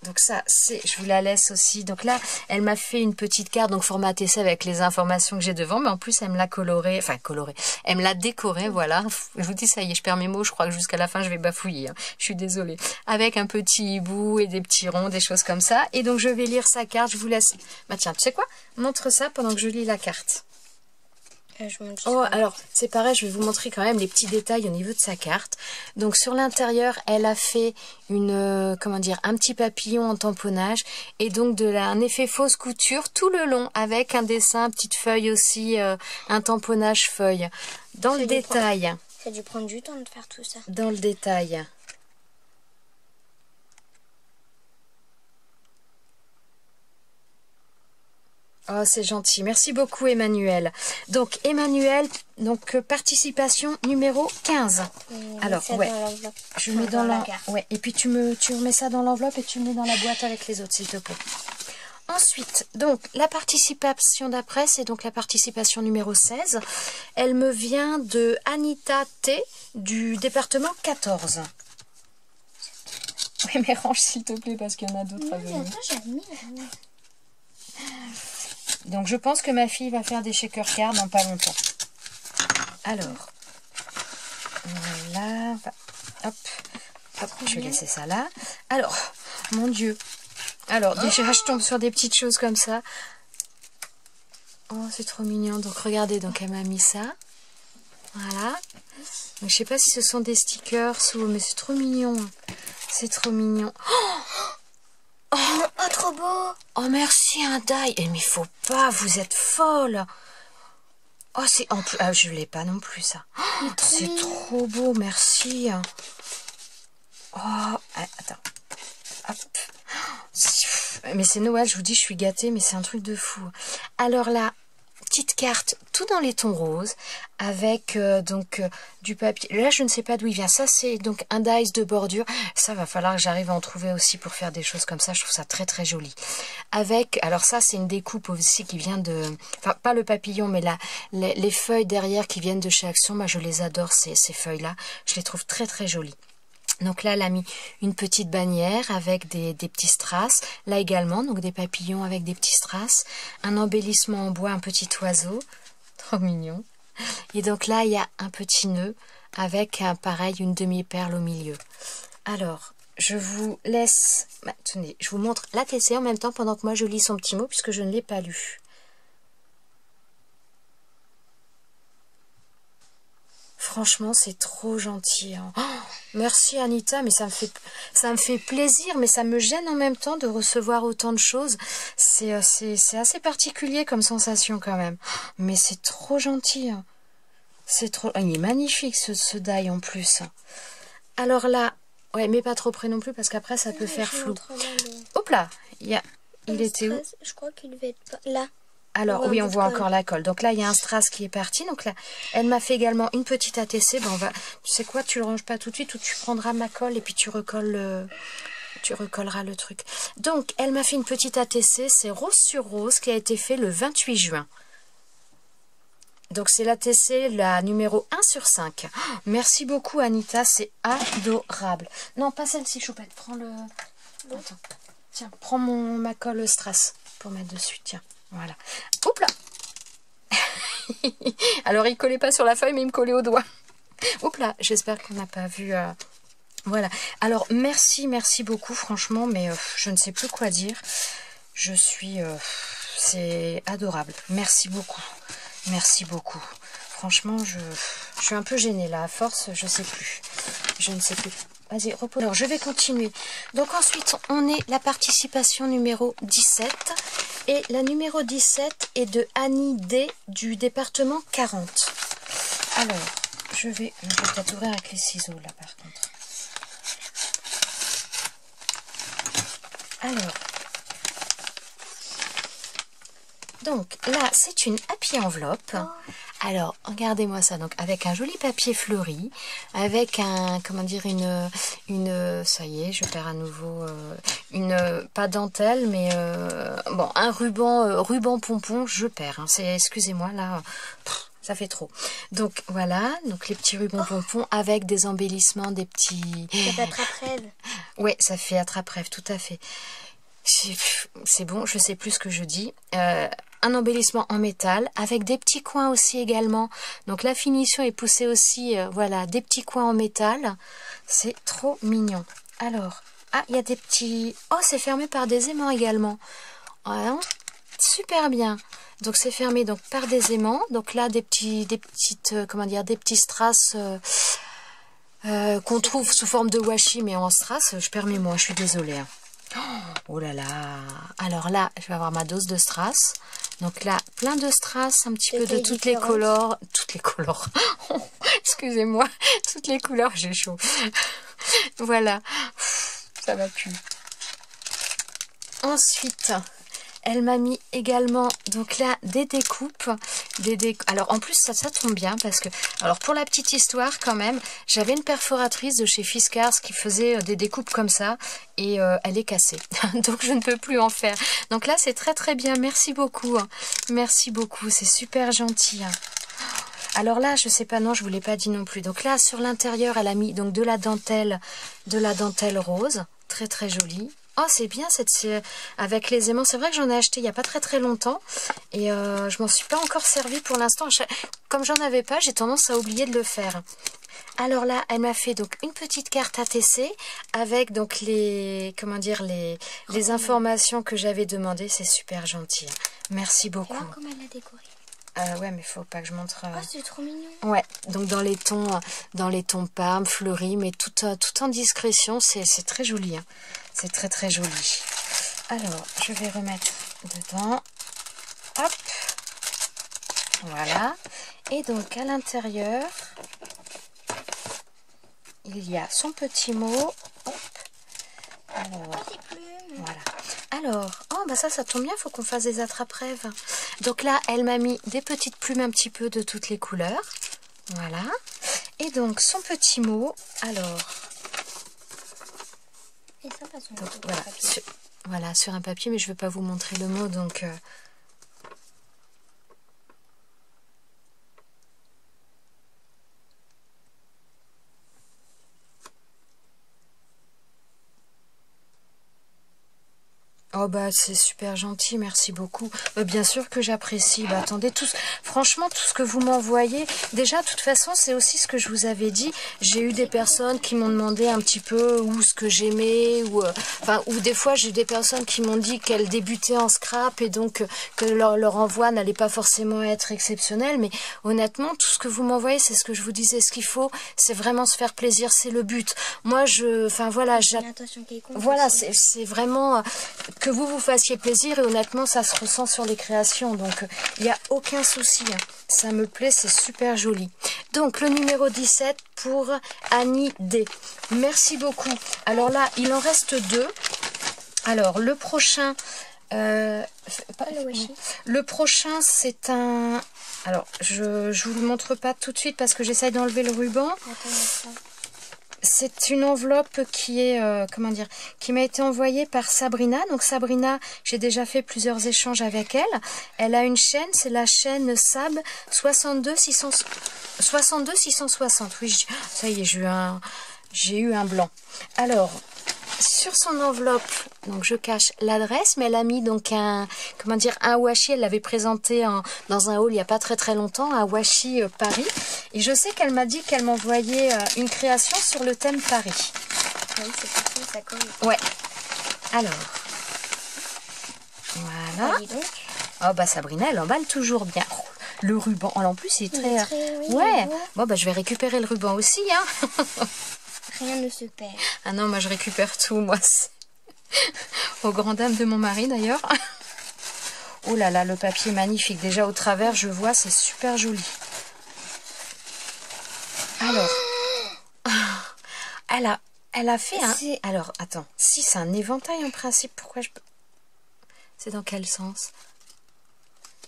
donc ça, c'est... Je vous la laisse aussi. Donc là, elle m'a fait une petite carte, donc formatée ça avec les informations que j'ai devant, mais en plus, elle me l'a colorée, enfin colorée, elle me l'a décorée, voilà. Je vous dis, ça y est, je perds mes mots, je crois que jusqu'à la fin, je vais bafouiller. Hein. Je suis désolée. Avec un petit hibou et des petits ronds, des choses comme ça. Et donc, je vais lire sa carte, je vous laisse... Bah tiens, tu sais quoi? Montre ça pendant que je lis la carte. Oh, alors, c'est pareil, je vais vous montrer quand même les petits détails au niveau de sa carte. Donc, sur l'intérieur, elle a fait une, comment dire, un petit papillon en tamponnage et donc un effet fausse couture tout le long avec un dessin, petite feuille aussi, un tamponnage feuille. Dans le détail. Ça a dû prendre du temps de faire tout ça. Dans le détail. Oh, c'est gentil. Merci beaucoup, Emmanuel. Donc, Emmanuel, donc participation numéro 15. Alors, ouais, je mets dans l'enveloppe. Ouais, et puis tu remets ça dans l'enveloppe et tu me mets dans la boîte avec les autres, s'il te plaît. Ensuite, donc, la participation d'après, c'est donc la participation numéro 16. Elle me vient de Anita T du département 14. Oui, mais range, s'il te plaît, parce qu'il y en a d'autres à venir. Donc je pense que ma fille va faire des shaker cards dans pas longtemps. Alors, voilà, hop, hop, je vais laisser ça là. Alors, mon Dieu. Alors, déjà je tombe sur des petites choses comme ça. Oh, c'est trop mignon. Donc regardez, donc elle m'a mis ça. Voilà. Donc je sais pas si ce sont des stickers ou... Mais c'est trop mignon. C'est trop mignon. Oh, trop beau. Oh, merci, un die. Eh, mais faut pas, vous êtes folle. Oh, c'est... En plus... Ah, je l'ai pas non plus, ça. Oh, c'est trop beau, merci. Oh, attends. Hop. Mais c'est Noël, je vous dis, je suis gâtée, mais c'est un truc de fou. Alors là, petite carte tout dans les tons roses avec du papier. Là, je ne sais pas d'où il vient. Ça, c'est donc un dice de bordure. Ça, va falloir que j'arrive à en trouver aussi pour faire des choses comme ça. Je trouve ça très très joli. Avec, alors ça, c'est une découpe aussi qui vient de... Enfin, pas le papillon, mais là, les feuilles derrière qui viennent de chez Action. Moi, je les adore, ces feuilles-là. Je les trouve très très jolies. Donc là, elle a mis une petite bannière avec des petits strass. Là également, donc des papillons avec des petits strass. Un embellissement en bois, un petit oiseau. Trop mignon. Et donc là, il y a un petit nœud avec, pareil, une demi-perle au milieu. Alors, je vous laisse... Tenez, je vous montre la TC en même temps pendant que moi je lis son petit mot puisque je ne l'ai pas lu. Franchement, c'est trop gentil. Hein. Oh, merci Anita, mais ça me fait plaisir, mais ça me gêne en même temps de recevoir autant de choses. C'est assez particulier comme sensation quand même. Mais c'est trop gentil. Hein. C'est trop... Il est magnifique ce die en plus. Alors là, ouais, mais pas trop près non plus parce qu'après ça peut faire flou. Hop là, il était où? Je crois qu'il devait être là. Alors, oui, on voit encore la colle. Donc là, il y a un strass qui est parti. Donc là, elle m'a fait également une petite ATC. Ben, tu sais quoi, tu le ranges pas tout de suite ou tu prendras ma colle et puis tu recolleras le truc. Donc, elle m'a fait une petite ATC. C'est rose sur rose qui a été fait le 28 juin. Donc, c'est l'ATC, la numéro 1 sur 5. Oh, merci beaucoup, Anita. C'est adorable. Non, pas celle-ci, Choupette. Prends le... Attends. Tiens, prends ma colle strass pour mettre dessus. Tiens. Voilà. Oups là. Alors, il collait pas sur la feuille, mais il me collait au doigt. Oups là. J'espère qu'on n'a pas vu... Voilà. Alors, merci beaucoup, franchement, mais je ne sais plus quoi dire. Je suis... c'est adorable. Merci beaucoup. Merci beaucoup. Franchement, je suis un peu gênée là. À force, je sais plus. Je ne sais plus. Vas-y, repose. Alors, je vais continuer. Donc, ensuite, on est la participation numéro 17. Et la numéro 17 est de Annie D du département 40. Alors, je vais peut-être ouvrir avec les ciseaux là par contre. Alors, donc là, c'est une happy enveloppe. Alors, regardez-moi ça, donc avec un joli papier fleuri, avec un, comment dire, une ça y est, je perds à nouveau, pas dentelle, mais bon, un ruban pompon, je perds, hein, excusez-moi, là, ça fait trop. Donc, voilà, donc les petits rubans pompons avec des embellissements, des petits... Ça fait attrape-rêve. Ouais, ça fait attrape-rêve, tout à fait. C'est bon, je sais plus ce que je dis. Un embellissement en métal avec des petits coins aussi également. Donc la finition est poussée aussi, voilà, des petits coins en métal. C'est trop mignon. Alors, il y a des petits... Oh, c'est fermé par des aimants également. Ah, super bien. Donc c'est fermé donc par des aimants. Donc là des petites comment dire, des petits strass qu'on trouve sous forme de washi mais en strass. Je perds mes mots, je suis désolée. Hein. Oh là là. Alors là, je vais avoir ma dose de strass. Donc là, plein de strass, un petit peu de toutes les couleurs. Toutes les couleurs. Excusez-moi. Toutes les couleurs, j'ai chaud. Voilà. Ça va plus. Ensuite, elle m'a mis également, donc là, des découpes. Alors, en plus, ça tombe bien parce que... Alors, pour la petite histoire, quand même, j'avais une perforatrice de chez Fiskars qui faisait des découpes comme ça. Et elle est cassée. Donc, je ne peux plus en faire. Donc là, c'est très, très bien. Merci beaucoup. Hein. Merci beaucoup. C'est super gentil. Hein. Alors là, je sais pas, non, je vous l'ai pas dit non plus. Donc là, sur l'intérieur, elle a mis donc de la dentelle rose. Très, très jolie. Oh, c'est bien avec les aimants. C'est vrai que j'en ai acheté il n'y a pas très très longtemps. Et je m'en suis pas encore servi pour l'instant. Comme j'en avais pas, j'ai tendance à oublier de le faire. Alors là, elle m'a fait donc une petite carte ATC avec donc les informations que j'avais demandées. C'est super gentil. Merci beaucoup. Tu vois comment elle l'a décoré. Ouais, mais faut pas que je montre... Oh, c'est trop mignon. Ouais, donc dans les tons parme, fleuris, mais tout en discrétion, c'est très joli. Hein. C'est très très joli. Alors, je vais remettre dedans. Hop. Voilà. Et donc, à l'intérieur, il y a son petit mot. Hop. Alors, voilà. Alors, oh bah ça tombe bien, il faut qu'on fasse des attrape-rêves. Donc là, elle m'a mis des petites plumes un petit peu de toutes les couleurs. Voilà. Et donc, son petit mot, alors... Et ça passe donc, voilà, sur un papier, mais je ne vais pas vous montrer le mot, donc... Oh bah c'est super gentil, merci beaucoup. Bien sûr que j'apprécie. Bah attendez, franchement tout ce que vous m'envoyez, déjà de toute façon c'est aussi ce que je vous avais dit. J'ai eu des personnes qui m'ont demandé un petit peu où ce que j'aimais, ou des fois j'ai eu des personnes qui m'ont dit qu'elles débutaient en scrap et donc que leur envoi n'allait pas forcément être exceptionnel. Mais honnêtement tout ce que vous m'envoyez, c'est ce que je vous disais. Ce qu'il faut, c'est vraiment se faire plaisir, c'est le but. Moi voilà, c'est vraiment que vous fassiez plaisir et honnêtement ça se ressent sur les créations, donc il n'y a aucun souci, hein. Ça me plaît, c'est super joli. Donc le numéro 17 pour Annie D. Merci beaucoup. Alors là il en reste 2. Alors le prochain le prochain c'est un... Alors je vous le montre pas tout de suite parce que j'essaye d'enlever le ruban. C'est une enveloppe qui est, qui m'a été envoyée par Sabrina. Donc Sabrina, j'ai déjà fait plusieurs échanges avec elle. Elle a une chaîne, c'est la chaîne Sab 660. Oui, ça y est, j'ai eu un blanc. Alors, sur son enveloppe, donc je cache l'adresse, mais elle a mis donc un washi. Elle l'avait présenté dans un haul il n'y a pas très longtemps, un washi Paris. Et je sais qu'elle m'a dit qu'elle m'envoyait une création sur le thème Paris. Oui, c'est parti, ça colle. Ouais. Alors, voilà. Oh bah Sabrina, elle emballe toujours bien. Oh, le ruban, en plus il est très... oui, ouais. Bon bah je vais récupérer le ruban aussi, hein. Rien ne se perd. Ah non, moi je récupère tout, moi. Aux grandes dames de mon mari d'ailleurs. Oh là là, le papier est magnifique. Déjà au travers, je vois, c'est super joli. Alors, elle a fait un... Alors, attends. Si, c'est un éventail en principe. Pourquoi je peux... C'est dans quel sens?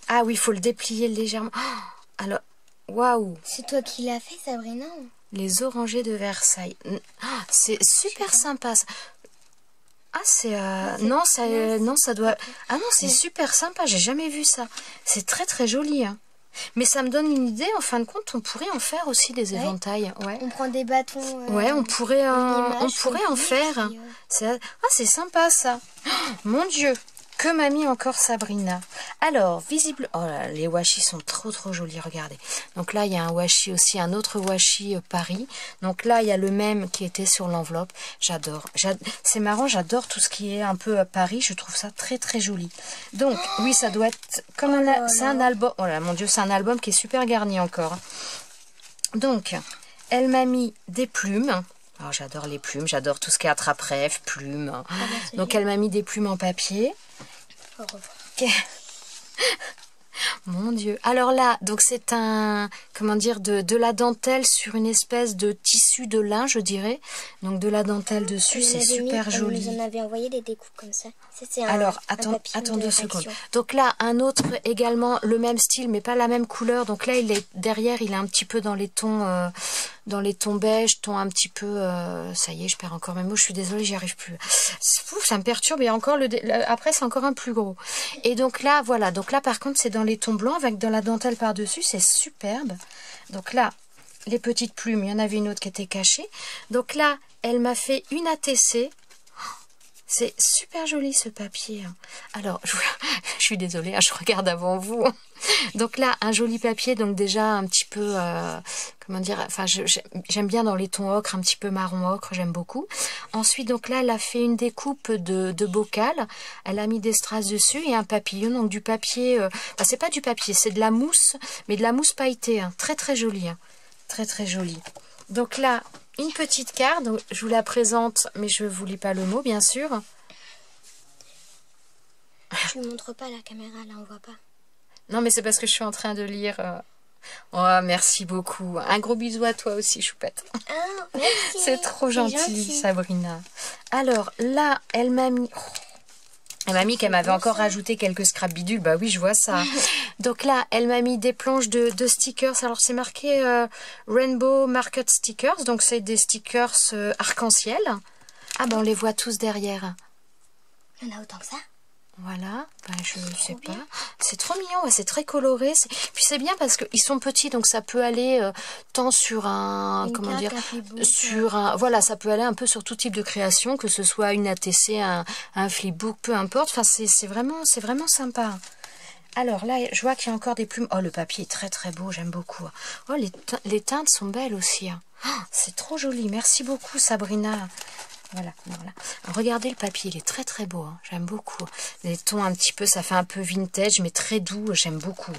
Ah oui, il faut le déplier légèrement. Oh, alors, waouh. C'est toi qui l'as fait, Sabrina? Les orangers de Versailles. Ah, c'est super sympa. Ah, c'est... non, ça doit... Ah non, c'est super sympa. J'ai jamais vu ça. C'est très joli, hein. Mais ça me donne une idée, en fin de compte, on pourrait en faire aussi des éventails. Ouais. On prend des bâtons. Ouais, on pourrait en faire. Ah, c'est sympa ça. Oh, mon Dieu, que m'a mis encore Sabrina. Alors, visible... Oh là, les washi sont trop jolis, regardez. Donc là, il y a un washi aussi, un autre washi Paris. Donc là, il y a le même qui était sur l'enveloppe. J'adore. C'est marrant, j'adore tout ce qui est un peu Paris. Je trouve ça très joli. Donc, oui, ça doit être comme c'est un album. Oh là, mon Dieu, c'est un album qui est super garni encore. Donc, elle m'a mis des plumes. Oh, j'adore les plumes, j'adore tout ce qui est attrape-rêve, plumes. Ah, donc, elle m'a mis des plumes en papier. Au revoir. Mon Dieu. Alors là, donc c'est un, de la dentelle sur une espèce de tissu de lin, je dirais. Donc de la dentelle dessus, c'est super joli. Elle nous en avait envoyé des découpes comme ça. Alors, attends 2 secondes. Donc là, un autre également, le même style, mais pas la même couleur. Donc là, derrière, il est un petit peu dans les tons beige, ton un petit peu... ça y est, je perds encore mes mots, je suis désolée, j'y arrive plus. Fou, ça me perturbe, et encore après, c'est encore un plus gros. Et donc là, voilà. Donc là, par contre, c'est dans les tons blancs, avec dans la dentelle par-dessus, c'est superbe. Donc là, les petites plumes, il y en avait une autre qui était cachée. Donc là, elle m'a fait une ATC. C'est super joli ce papier. Alors, je suis désolée, je regarde avant vous. Donc là, un joli papier, donc déjà un petit peu, j'aime bien dans les tons ocre, un petit peu marron ocre, j'aime beaucoup. Ensuite, donc là, elle a fait une découpe de bocal. Elle a mis des strass dessus et un papillon, donc du papier, c'est pas du papier, c'est de la mousse, mais de la mousse pailletée, hein. Très joli, hein. Très joli. Donc là, une petite carte, donc je vous la présente, mais je ne vous lis pas le mot, bien sûr. Je ne montre pas la caméra, là, on voit pas. Non, mais c'est parce que je suis en train de lire. Oh, merci beaucoup. Un gros bisou à toi aussi, choupette. Ah, merci. C'est trop gentil, Sabrina. Alors, là, elle m'a mis... Elle m'a mis qu'elle m'avait encore rajouté quelques scrap bidules. Bah oui, je vois ça. Donc là, elle m'a mis des planches de stickers. Alors, c'est marqué Rainbow Market Stickers. Donc, c'est des stickers arc-en-ciel. Ah, ben, on les voit tous derrière. Il y en a autant que ça? Voilà, ben, je ne sais pas. C'est trop mignon, ouais, c'est très coloré. Puis c'est bien parce qu'ils sont petits, donc ça peut aller tant sur un... comment dire, sur un... Voilà, ça peut aller un peu sur tout type de création, que ce soit une ATC, un flipbook, peu importe. Enfin, c'est vraiment sympa. Alors là, je vois qu'il y a encore des plumes. Oh, le papier est très très beau, j'aime beaucoup. Oh, les teintes sont belles aussi. Oh, c'est trop joli, merci beaucoup Sabrina. Voilà, voilà. Regardez le papier, il est très très beau, hein. J'aime beaucoup. Les tons un petit peu, ça fait un peu vintage, mais très doux, j'aime beaucoup.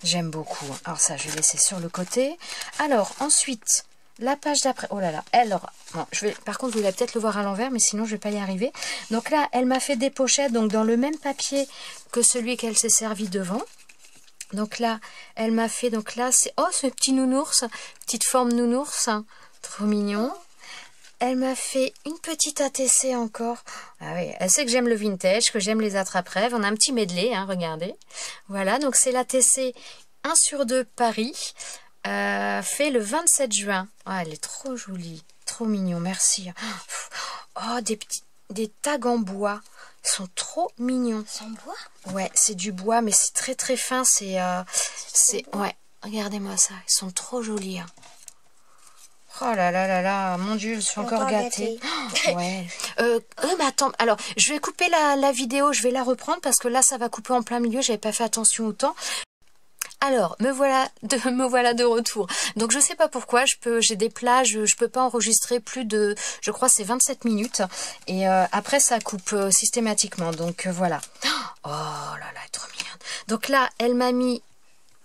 J'aime beaucoup. Alors ça, je vais laisser sur le côté. Alors, ensuite, la page d'après. Oh là là, alors, bon, par contre, vous allez peut-être le voir à l'envers, mais sinon, je vais pas y arriver. Donc là, elle m'a fait des pochettes, donc dans le même papier que celui qu'elle s'est servi devant. Donc là, elle m'a fait, donc là, c'est... Oh, ce petit nounours, petite forme nounours, hein. Trop mignon. Elle m'a fait une petite ATC encore. Ah oui, elle sait que j'aime le vintage, que j'aime les attrape-rêves. On a un petit medley, hein, regardez. Voilà, donc c'est l'ATC 1/2 Paris, fait le 27 juin. Oh, elle est trop jolie, trop mignon, merci. Oh, des tags en bois. Ils sont trop mignons. C'est en bois? Ouais, c'est du bois, mais c'est très très fin. Ouais, regardez-moi ça. Ils sont trop jolis, hein. Oh là là là là, mon Dieu, je suis encore gâtée. Oh, ouais. Mais attends, alors, je vais couper la vidéo, je vais la reprendre parce que là, ça va couper en plein milieu, j'avais pas fait attention au temps. Alors, me voilà de retour. Donc, je sais pas pourquoi, j'ai des plages, je peux pas enregistrer plus de, je crois, c'est 27 minutes. Et après, ça coupe systématiquement. Donc, voilà. Oh là là, elle est trop mignonne. Donc là, elle m'a mis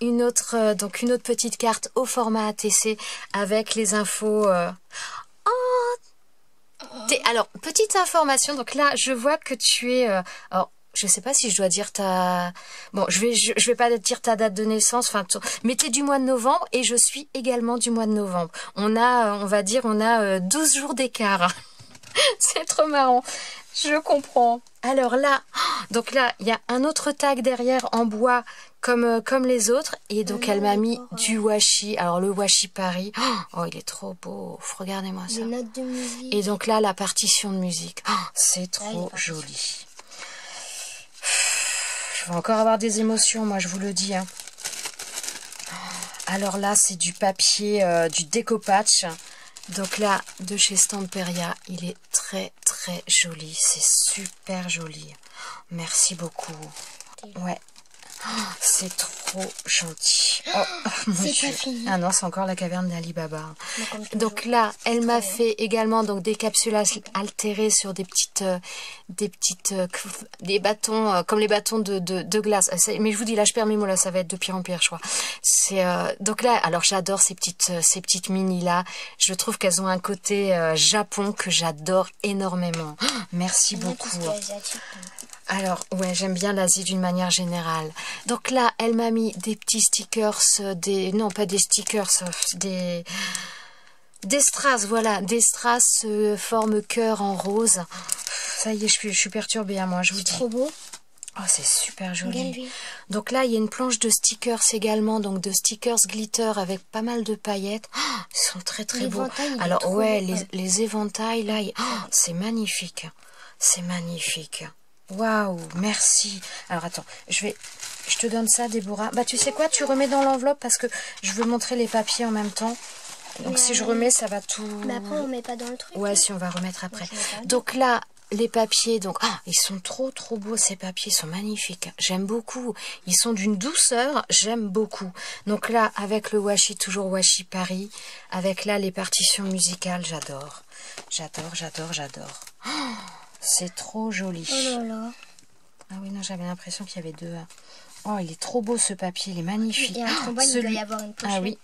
une autre petite carte au format ATC avec les infos. Alors, petite information. Donc là, je vois que tu es... alors, je sais pas si je dois dire ta... Bon, je vais pas dire ta date de naissance. Enfin, mais t'es du mois de novembre et je suis également du mois de novembre. On a 12 jours d'écart. C'est trop marrant. Je comprends. Alors là, donc là, il y a un autre tag derrière en bois comme les autres. Et donc, elle m'a mis du washi. Alors, le washi Paris. Oh, il est trop beau. Regardez-moi ça. Des notes de musique. Et donc là, la partition de musique. Oh, c'est trop joli. Je vais encore avoir des émotions, moi, je vous le dis. Hein. Alors là, c'est du papier, du déco-patch. Donc là, de chez Stamperia, il est très très joli. C'est super joli. Merci beaucoup. Ouais. Oh, c'est trop gentil. Oh, mon Dieu. Pas fini. Ah non, c'est encore la caverne d'Ali Baba. Donc là, elle m'a fait également donc des capsules altérées sur des bâtons comme les bâtons de glace. Mais je vous dis là, je perds mes mots là, ça va être de pire en pire, je crois. C'est donc là, alors j'adore ces petites mini là. Je trouve qu'elles ont un côté Japon que j'adore énormément. Oh, merci beaucoup. Alors, ouais, j'aime bien l'Asie d'une manière générale. Donc là, elle m'a mis des petits stickers, non, pas des stickers, des strass, voilà, des strass forme cœur en rose. Ça y est, je suis perturbée à moi, je vous dis. C'est trop beau. Oh, c'est super joli. Donc là, il y a une planche de stickers également, donc de stickers glitter avec pas mal de paillettes. Oh, ils sont très très beaux. Alors, ouais, les éventails, là, c'est magnifique. C'est magnifique. Waouh, merci. Alors attends, je te donne ça, Déborah. Bah tu sais quoi, tu remets dans l'enveloppe parce que je veux montrer les papiers en même temps. Donc si je remets, ça va tout... Mais après, on met pas dans le truc. Ouais, si on va remettre après. Donc là, les papiers, donc ils sont trop beaux, ces papiers, ils sont magnifiques. J'aime beaucoup. Ils sont d'une douceur, j'aime beaucoup. Donc là, avec le washi, toujours washi Paris, avec là les partitions musicales, j'adore. J'adore. Oh, c'est trop joli. Oh là là. Ah oui, non, j'avais l'impression qu'il y avait deux. Oh, il est trop beau ce papier, il est magnifique. Et un trombone, il doit y avoir une pochette. Ah oui.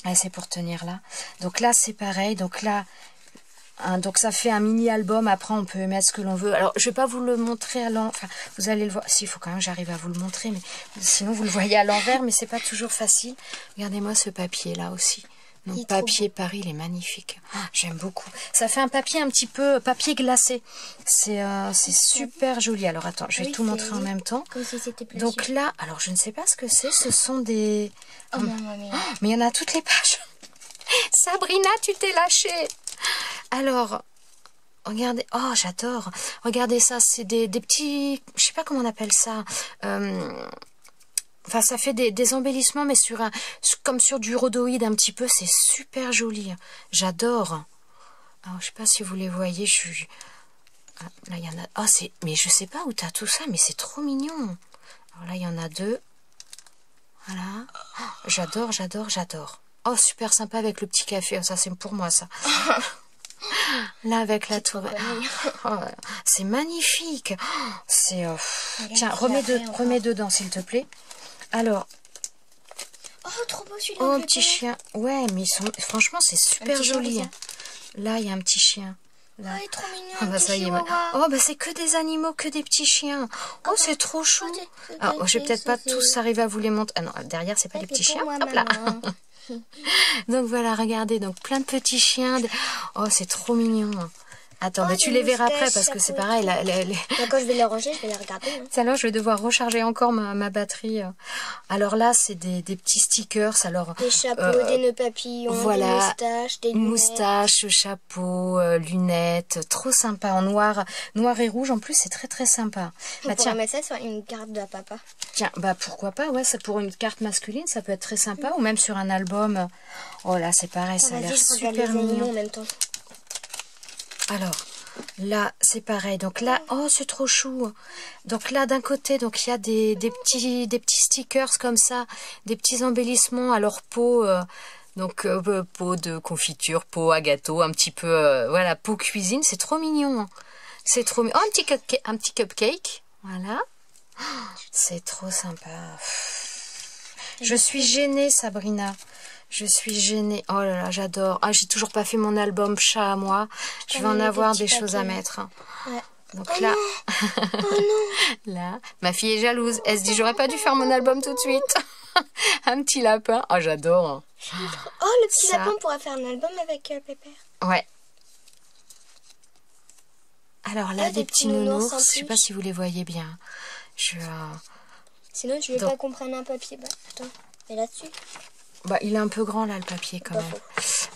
Ah, c'est pour tenir là. Donc là, c'est pareil. Donc là, donc ça fait un mini-album. Après, on peut mettre ce que l'on veut. Alors, je vais pas vous le montrer à l'envers. Enfin, vous allez le voir. Si, il faut quand même que j'arrive à vous le montrer. Mais sinon, vous le voyez à l'envers. Mais c'est pas toujours facile. Regardez-moi ce papier là aussi. Donc papier Paris, il est magnifique. J'aime beaucoup. Ça fait un papier un petit peu papier glacé. C'est super joli. Alors attends, je vais tout montrer en même temps. Comme si c'était donc là, alors je ne sais pas ce que c'est. Ce sont des... Oh, maman, mais il y en a toutes les pages. Sabrina, tu t'es lâchée. Alors, regardez. Oh, j'adore. Regardez ça. C'est des petits... Je sais pas comment on appelle ça. Enfin, ça fait des embellissements, mais comme sur du rhodoïde un petit peu. C'est super joli. J'adore. Alors, je sais pas si vous les voyez. Ah, là, il y en a... Oh, mais je sais pas où tu as tout ça, mais c'est trop mignon. Alors là, il y en a 2. Voilà. Oh, j'adore, j'adore, j'adore. Oh, super sympa avec le petit café. Oh, ça, c'est pour moi, ça. Là, avec la tour. Oh, c'est magnifique. C'est... Tiens, remets dedans, s'il te plaît. Alors... Oh, trop beau celui-là. Oh, un petit chien. Ouais, mais franchement, c'est super joli. Là, il y a un petit chien. Là. Oh, il est trop mignon. Oh, bah, ça y est. Oh, bah, c'est que des animaux, que des petits chiens. Oh, c'est trop chou. Alors, je vais peut-être pas tous arriver à vous les montrer. Ah non, derrière, c'est pas des petits chiens. Hop là. Donc voilà, regardez, donc plein de petits chiens. Oh, c'est trop mignon. Attends, bah, tu les verras après parce que c'est pareil. Quand je vais les ranger, je vais les regarder. Alors, je vais devoir recharger encore ma batterie. Alors là, c'est des petits stickers. Alors, des chapeaux, des nœuds papillons, voilà, des moustaches, des lunettes. Moustaches, chapeaux, lunettes. Trop sympa. En noir et rouge. En plus, c'est très très sympa. On pourrait mettre ça sur une carte de papa. Tiens, bah pourquoi pas. Ouais, c'est pour une carte masculine. Ça peut être très sympa. Ou même sur un album. Oh là, c'est pareil. Ça a l'air super mignon. En même temps. Alors, là, c'est pareil. Donc là, oh, c'est trop chou. Donc là, d'un côté, donc il y a des petits stickers comme ça, des petits embellissements. Alors, pot de confiture, pot à gâteau, un petit peu, voilà, pot cuisine. C'est trop mignon. C'est trop mignon. Oh, un petit cupcake. Voilà. C'est trop sympa. Je suis gênée, Sabrina. Je suis gênée. Oh là là, j'adore. Ah, j'ai toujours pas fait mon album chat à moi. Je vais en avoir des choses à mettre. Ouais. Donc là, là, ma fille est jalouse. Elle se dit, j'aurais pas dû faire mon album tout de suite. Un petit lapin. Oh, j'adore. Oh, le petit lapin, on pourra faire un album avec Pépère. Ouais. Alors là, des petits nounours. Je sais pas si vous les voyez bien. Sinon, tu veux pas qu'on prenne un papier. Bah, attends. Et là-dessus. Bah, il est un peu grand là, le papier quand même.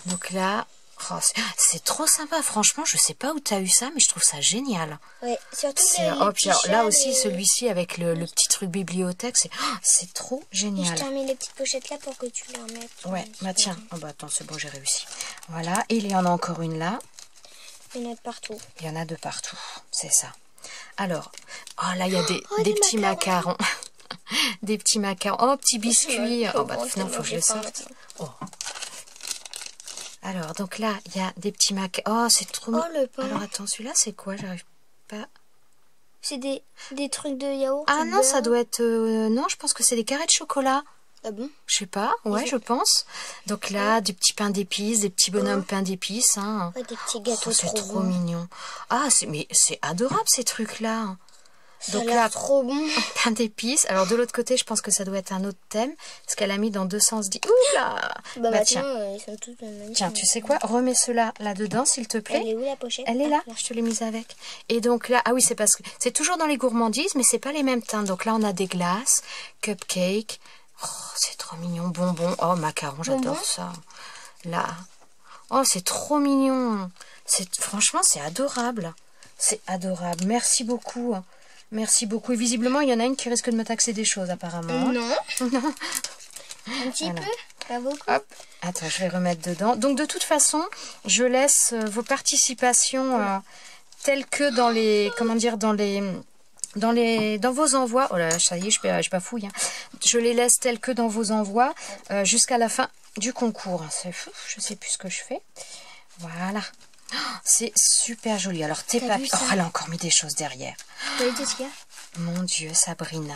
Donc là, oh, c'est trop sympa. Franchement, je sais pas où tu as eu ça, mais je trouve ça génial. Ouais, surtout puis alors, là aussi, celui-ci avec le petit truc bibliothèque, c'est trop génial. Et je t'ai mis les petites pochettes là pour que tu les remettes. Ouais, bah tiens. Oh bah attends, c'est bon, j'ai réussi. Voilà, et il y en a encore une là. Il y en a de partout. Il y en a de partout, c'est ça. Alors, oh là, il y a des petits macarons. Des petits macarons. Oh, petits biscuits. Oh, bah, non, faut que je les sorte. Oh. Alors, donc là, il y a des petits macarons. Oh, c'est trop mignon. Le pain. Alors, attends, celui-là, c'est quoi? J'arrive pas. C'est des trucs de yaourt. Ah non, ça doit être... non, je pense que c'est des carrés de chocolat. Ah bon? Je sais pas. Ouais, je pense. Donc là, du petit pain d'épices, des petits bonhommes pain d'épices. Hein. Ouais, des petits gâteaux c'est trop mignon. Ah, mais c'est adorable, ces trucs-là. Donc là, trop bon. Pain d'épices. Alors de l'autre côté, je pense que ça doit être un autre thème. Parce qu'elle a mis dans 2 sens. Oula! Bah tiens. Ils sont toutes tiens, tu sais quoi? Remets cela là-dedans, s'il te plaît. Elle est où la pochette? Elle est là. Je te l'ai mise avec. Et donc là, ah oui, c'est parce que c'est toujours dans les gourmandises, mais c'est pas les mêmes teintes. Donc là, on a des glaces, cupcakes. Oh, c'est trop mignon. Bonbons. Oh, macarons, j'adore ça. Là. Oh, c'est trop mignon. Franchement, c'est adorable. C'est adorable. Merci beaucoup. Merci beaucoup. Et visiblement, il y en a une qui risque de me taxer des choses, apparemment. Non. Non. Un petit peu, pas beaucoup. Hop. Attends, je vais remettre dedans. Donc, de toute façon, je laisse vos participations telles que dans les... Comment dire? Dans vos envois. Oh là, ça y est, je bafouille. Hein. Je les laisse telles que dans vos envois jusqu'à la fin du concours. C'est fou, je sais plus ce que je fais. Voilà. C'est super joli. Alors, tes papiers... Oh, elle a encore mis des choses derrière. Mon Dieu, Sabrina.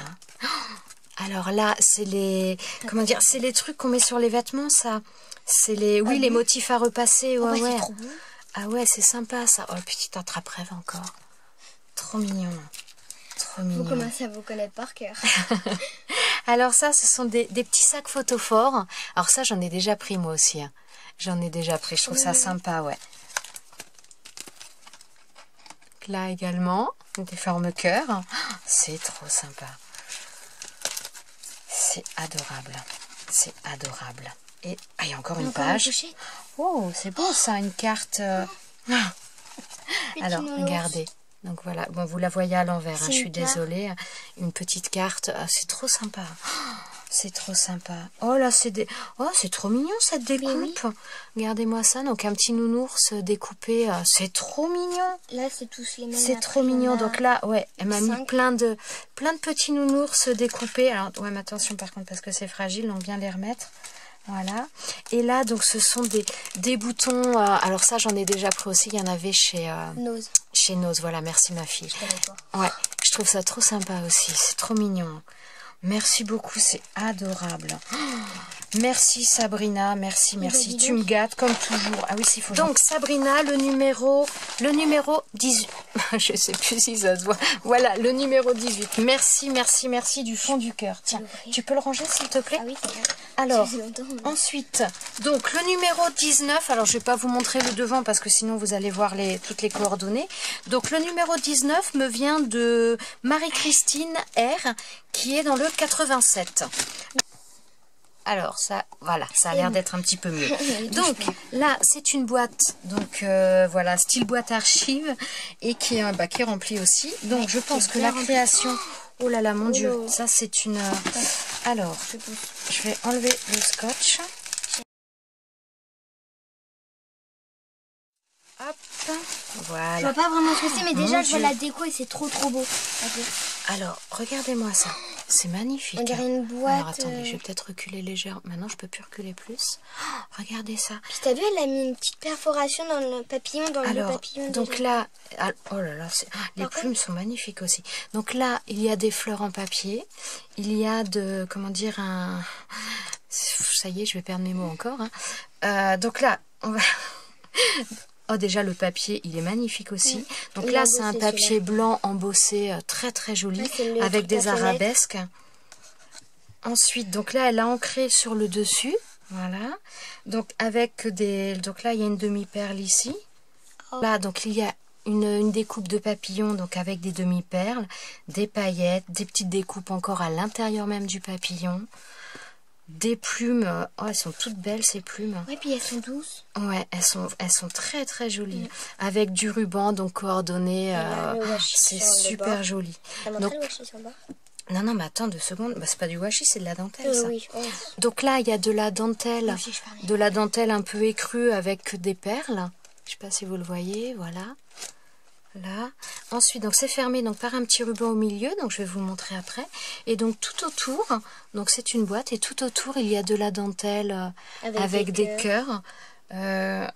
Alors là, c'est les... Comment dire? C'est les trucs qu'on met sur les vêtements, ça. C'est les... Oui, les motifs à repasser. Ouais, ouais. Trop bon. Ah ouais, c'est sympa, ça. Oh, le petit attrape-rêve encore. Trop mignon. Trop mignon. Vous commencez à vous connaître par cœur. Alors ça, ce sont des petits sacs photophores. Alors ça, j'en ai déjà pris moi aussi. Hein. J'en ai déjà pris. Je trouve ça sympa, ouais. Là également, des formes cœur. C'est trop sympa. C'est adorable. C'est adorable. Et il y a encore une page. Oh, c'est beau ça, une carte. Alors, regardez. Donc voilà, bon, vous la voyez à l'envers, hein, je suis désolée. Une petite carte, c'est trop sympa. C'est trop sympa. Oh là, c'est trop mignon cette découpe. Oui. Regardez-moi ça, donc un petit nounours découpé, c'est trop mignon. Là, c'est tous les mêmes. C'est trop mignon. Donc là, ouais, elle m'a mis plein de petits nounours découpés. Alors, ouais, mais attention par contre parce que c'est fragile, donc bien les remettre. Voilà. Et là, donc, ce sont des boutons. Alors ça, j'en ai déjà pris aussi. Il y en avait chez Nose. Chez Nose. Voilà, merci ma fille. Ouais, je trouve ça trop sympa aussi. C'est trop mignon. Merci beaucoup, c'est adorable. Merci Sabrina, merci. Tu me gâtes comme toujours. Ah oui, s'il faut. Donc Sabrina, le numéro 18. Je sais plus si ça se voit. Voilà, le numéro 18. Merci du fond du cœur. Tiens, tu peux le ranger s'il te plaît? Ah oui, c'est bien. Alors, ensuite, donc le numéro 19, alors je vais pas vous montrer le devant parce que sinon vous allez voir toutes les coordonnées. Donc le numéro 19 me vient de Marie-Christine R qui est dans le 87. Alors ça, voilà, ça a l'air d'être un petit peu mieux. Donc là, c'est une boîte, donc voilà, style boîte archive et qui est remplie aussi. Donc je pense que la création... Oh là là, mon Dieu, ça c'est une... Alors, je vais enlever le scotch. Hop, voilà. Je vois pas vraiment ce que c'est, mais déjà je vois la déco et c'est trop beau. Alors, regardez-moi ça. C'est magnifique. On dirait une boîte. Alors attendez, je vais peut-être reculer légèrement. Maintenant, je peux plus reculer plus. Oh, regardez ça. Puis t'as vu, elle a mis une petite perforation dans le papillon, le papillon. Donc déjà. là, oh là là, les plumes sont magnifiques aussi. Donc là, il y a des fleurs en papier. Il y a comment dire, ça y est, je vais perdre mes mots encore. Hein. Donc là, on va... Oh, déjà le papier, il est magnifique aussi. Donc là, c'est un papier blanc embossé, très joli, avec des arabesques. Ensuite, donc là, elle a ancré sur le dessus, voilà. Donc avec donc là, il y a une demi-perle ici. Là, donc il y a une découpe de papillon, donc avec des demi-perles, des paillettes, des petites découpes encore à l'intérieur même du papillon. Des plumes, oh, elles sont toutes belles ces plumes. Ouais, puis elles sont douces. Ouais, elles sont très jolies. Avec du ruban, donc coordonné, c'est super joli. Donc, le washi sur le bord. Non, mais attends 2 secondes. Bah, c'est pas du washi, c'est de la dentelle, ça. Oui. Oh. Donc là, il y a de la dentelle, un peu écrue avec des perles. Je sais pas si vous le voyez, voilà. Là. Ensuite, donc c'est fermé donc par un petit ruban au milieu, donc je vais vous le montrer après. Et donc tout autour, donc c'est une boîte et tout autour il y a de la dentelle avec des cœurs. Ouais,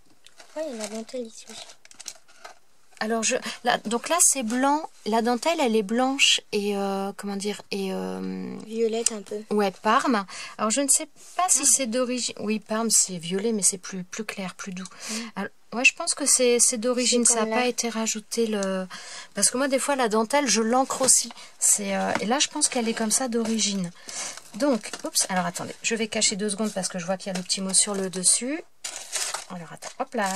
il y a la dentelle ici aussi. Alors donc là c'est blanc, la dentelle elle est blanche et comment dire, et violette un peu. Ouais, Parme. Alors je ne sais pas si c'est d'origine. Oui, Parme c'est violet mais c'est plus clair, plus doux. Alors, ouais, je pense que c'est d'origine, ça n'a pas été rajouté parce que moi des fois la dentelle je l'encre aussi. Et là je pense qu'elle est comme ça d'origine. Donc, oups, alors attendez, je vais cacher 2 secondes parce que je vois qu'il y a le petit mot sur le dessus. Alors attends, hop là.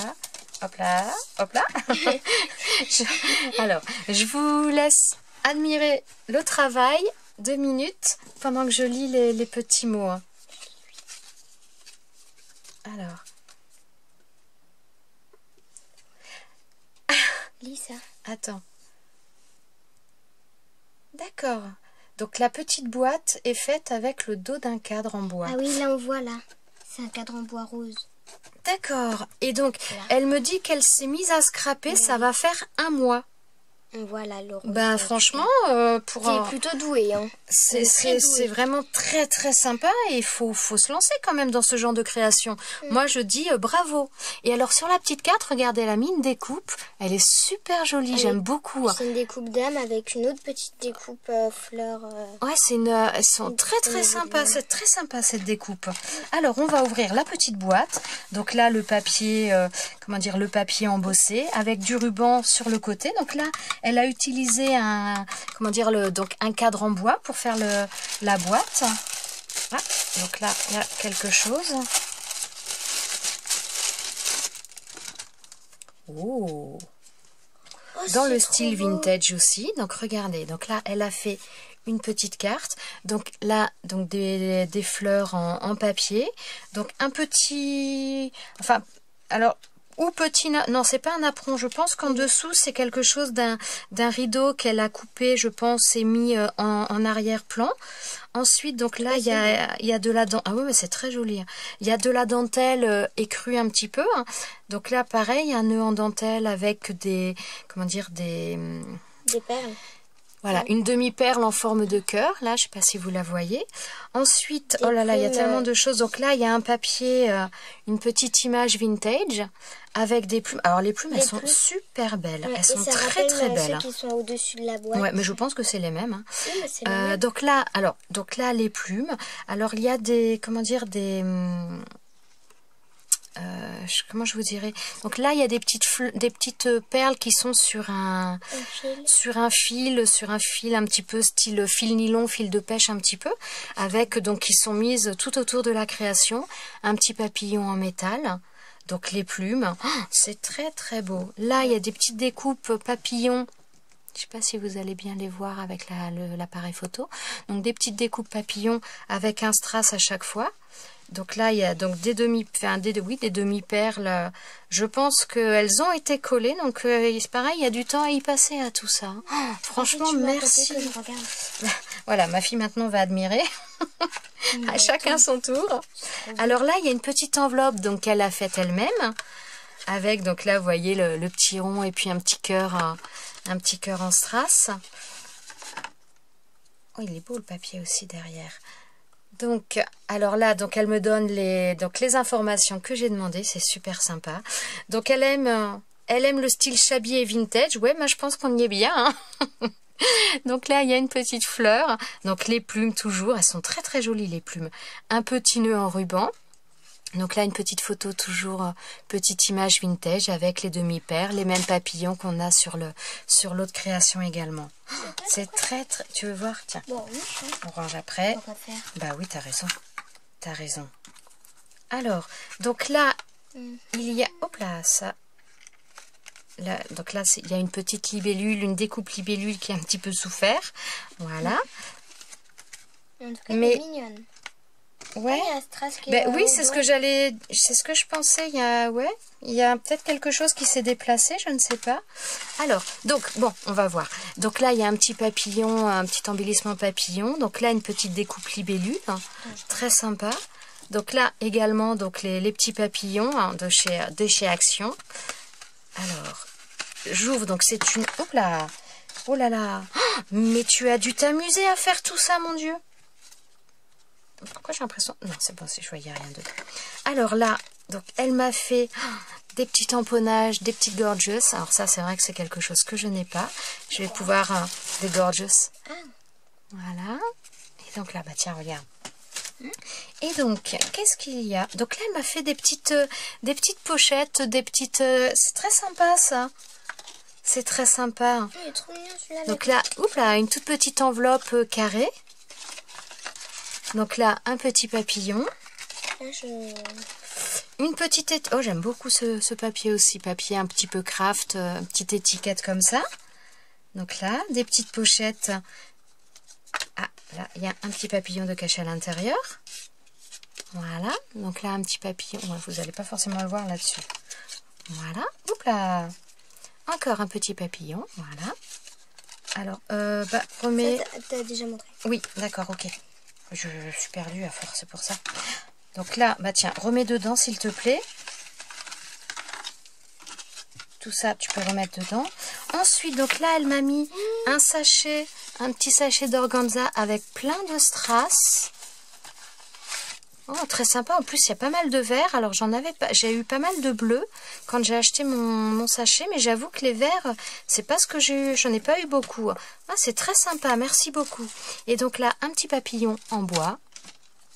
Alors, je vous laisse admirer le travail 2 minutes pendant que je lis les petits mots. Alors. Lis ça. Attends. D'accord. Donc la petite boîte est faite avec le dos d'un cadre en bois. Ah oui, là on voit là. C'est un cadre en bois rose. D'accord. Et donc, elle me dit qu'elle s'est mise à scraper, ça va faire 1 mois. Voilà le rose. Ben franchement, pour c'est plutôt doué. Hein. C'est vraiment très sympa et il faut se lancer quand même dans ce genre de création. Moi je dis bravo. Et alors sur la petite carte, regardez, elle a mis une découpe. Elle est super jolie, j'aime beaucoup. C'est une découpe d'âme avec une autre petite découpe fleur. Ouais, elles sont très sympas. C'est très sympa cette découpe. Alors on va ouvrir la petite boîte. Donc là le papier, comment dire, le papier embossé avec du ruban sur le côté. Donc là elle a utilisé un, comment dire, donc un cadre en bois pour faire la boîte. Ah, donc là, il y a quelque chose. Oh, dans le style vintage aussi. Donc regardez, donc là elle a fait une petite carte. Donc là, donc des fleurs en papier. Donc un petit, enfin, alors ou petit, non c'est pas un apron. Je pense qu'en dessous c'est quelque chose d'un rideau qu'elle a coupé, je pense, et mis en arrière-plan. Ensuite, donc là, il y a de la dentelle. Ah oui, mais c'est très joli. Hein. Il y a de la dentelle écrue un petit peu. Hein. Donc là, pareil, un nœud en dentelle avec des, comment dire, des perles. Voilà, une demi-perle en forme de cœur. Là, je sais pas si vous la voyez. Ensuite, oh là là, il y a tellement de choses. Donc là, il y a un papier, une petite image vintage avec des plumes. Alors les plumes, elles sont super belles. Elles sont très très belles. Ceux qui sont au-dessus de la boîte. Ouais, mais je pense que c'est les mêmes. Hein. Oui, mais c'est les mêmes. Donc là, les plumes. Alors il y a des, comment dire, des comment je vous dirais, donc là il y a des petites perles qui sont sur un fil un petit peu style fil nylon, fil de pêche un petit peu, avec donc qui sont mises tout autour de la création, un petit papillon en métal. Donc les plumes, oh, c'est très très beau. Là il y a des petites découpes papillons. Je ne sais pas si vous allez bien les voir avec l'appareil photo. Donc des petites découpes papillons avec un strass à chaque fois. Donc là, il y a donc des demi-perles. Je pense qu'elles ont été collées. Donc c'est pareil, il y a du temps à y passer à tout ça. Oh, franchement, merci. Voilà, ma fille maintenant va admirer. À chacun son tour. Alors là, il y a une petite enveloppe donc qu'elle a faite elle-même. Avec, donc là, vous voyez le petit rond et puis un petit cœur en strass. Oh, il est beau le papier aussi derrière. Donc, alors là, donc elle me donne les informations que j'ai demandées, c'est super sympa. Donc elle aime le style chablis et vintage. Ouais, moi je pense qu'on y est bien. Hein. Donc là, il y a une petite fleur. Donc les plumes toujours, elles sont très très jolies les plumes. Un petit nœud en ruban. Donc là, une petite photo toujours, petite image vintage avec les demi-perles, les mêmes papillons qu'on a sur l'autre création également. C'est très très... Tu veux voir? Tiens, bon, oui, on range après. On va faire. Bah oui, t'as raison. T'as raison. Alors, donc là, il y a... Hop là, ça... Là, donc là, il y a une petite libellule, une découpe libellule qui a un petit peu souffert. Voilà. En tout cas, elle est mignonne. Ouais. Oui, c'est ce que je pensais. Il y a peut-être quelque chose qui s'est déplacé, je ne sais pas. Alors, donc bon, on va voir. Donc là, il y a un petit papillon, un petit embellissement papillon. Donc là, une petite découpe libellule, hein, très sympa. Donc là également, donc les petits papillons hein, de chez Action. Alors, j'ouvre. Donc c'est une. Hop là. Oh là là. Oh, mais tu as dû t'amuser à faire tout ça, mon Dieu. Pourquoi j'ai l'impression... Non, c'est bon, je voyais rien dedans. Alors là, donc elle m'a fait des petits tamponnages, des petites gorgeous. Alors ça, c'est vrai que c'est quelque chose que je n'ai pas. Je vais pouvoir... des gorgeous. Voilà. Et donc là, bah tiens, regarde. Et donc, qu'est-ce qu'il y a? Donc là, elle m'a fait des petites pochettes, des petites... c'est très sympa, ça. C'est très sympa. Il est trop mignon, celui-là. Donc là, oups là, une toute petite enveloppe carrée. Donc là, un petit papillon. Une petite... Oh, j'aime beaucoup ce papier aussi. Papier un petit peu craft, petite étiquette comme ça. Donc là, des petites pochettes. Ah, là, il y a un petit papillon de cachet à l'intérieur. Voilà. Donc là, un petit papillon. Ouais, vous n'allez pas forcément le voir là-dessus. Voilà. Oups là. Encore un petit papillon. Voilà. Alors, remets... T'as déjà montré. Oui, d'accord, ok. Je suis perdue à force, c'est pour ça. Donc là, bah tiens, remets dedans s'il te plaît. Tout ça, tu peux remettre dedans. Ensuite, donc là, elle m'a mis un petit sachet d'organza avec plein de strass. Oh, très sympa. En plus, il y a pas mal de verts. Alors, j'ai eu pas mal de bleus quand j'ai acheté mon sachet. Mais j'avoue que les verts, c'est pas ce que j'ai eu. J'en ai pas eu beaucoup. Ah, c'est très sympa. Merci beaucoup. Et donc là, un petit papillon en bois.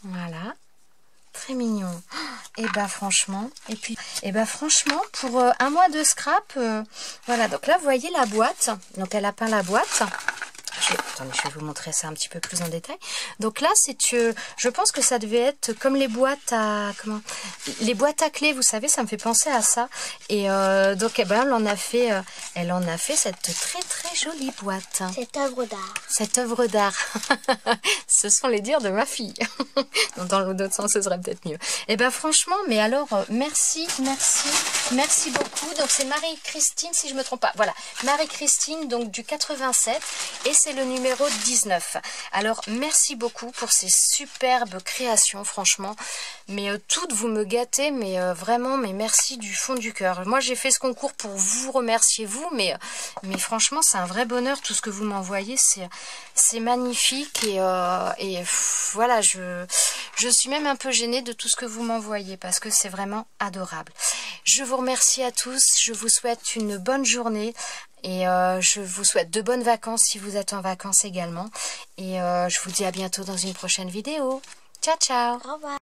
Voilà. Très mignon. et bah franchement, franchement, pour un mois de scrap, voilà. Donc là, vous voyez la boîte. Donc elle a peint la boîte. Attendez, je vais vous montrer ça un petit peu plus en détail. Donc là, je pense que ça devait être comme les boîtes à les boîtes à clés, vous savez, ça me fait penser à ça. Et donc, elle en a fait cette très très jolie boîte. Cette œuvre d'art. Cette œuvre d'art. Ce sont les dires de ma fille. Dans l'autre sens, ce serait peut-être mieux. Et ben franchement, mais alors, merci beaucoup. Donc c'est Marie-Christine, si je me trompe pas. Voilà, Marie-Christine, donc du 87, et c'est le numéro 19. Alors merci beaucoup pour ces superbes créations, franchement. Mais toutes, vous me gâtez, mais vraiment, mais merci du fond du cœur. Moi, j'ai fait ce concours pour vous remercier, vous, mais franchement, c'est un vrai bonheur, tout ce que vous m'envoyez, c'est magnifique, et voilà, je suis même un peu gênée de tout ce que vous m'envoyez, parce que c'est vraiment adorable. Je vous remercie à tous, je vous souhaite une bonne journée, et je vous souhaite de bonnes vacances si vous êtes en vacances également, et je vous dis à bientôt dans une prochaine vidéo. Ciao, ciao. Au revoir.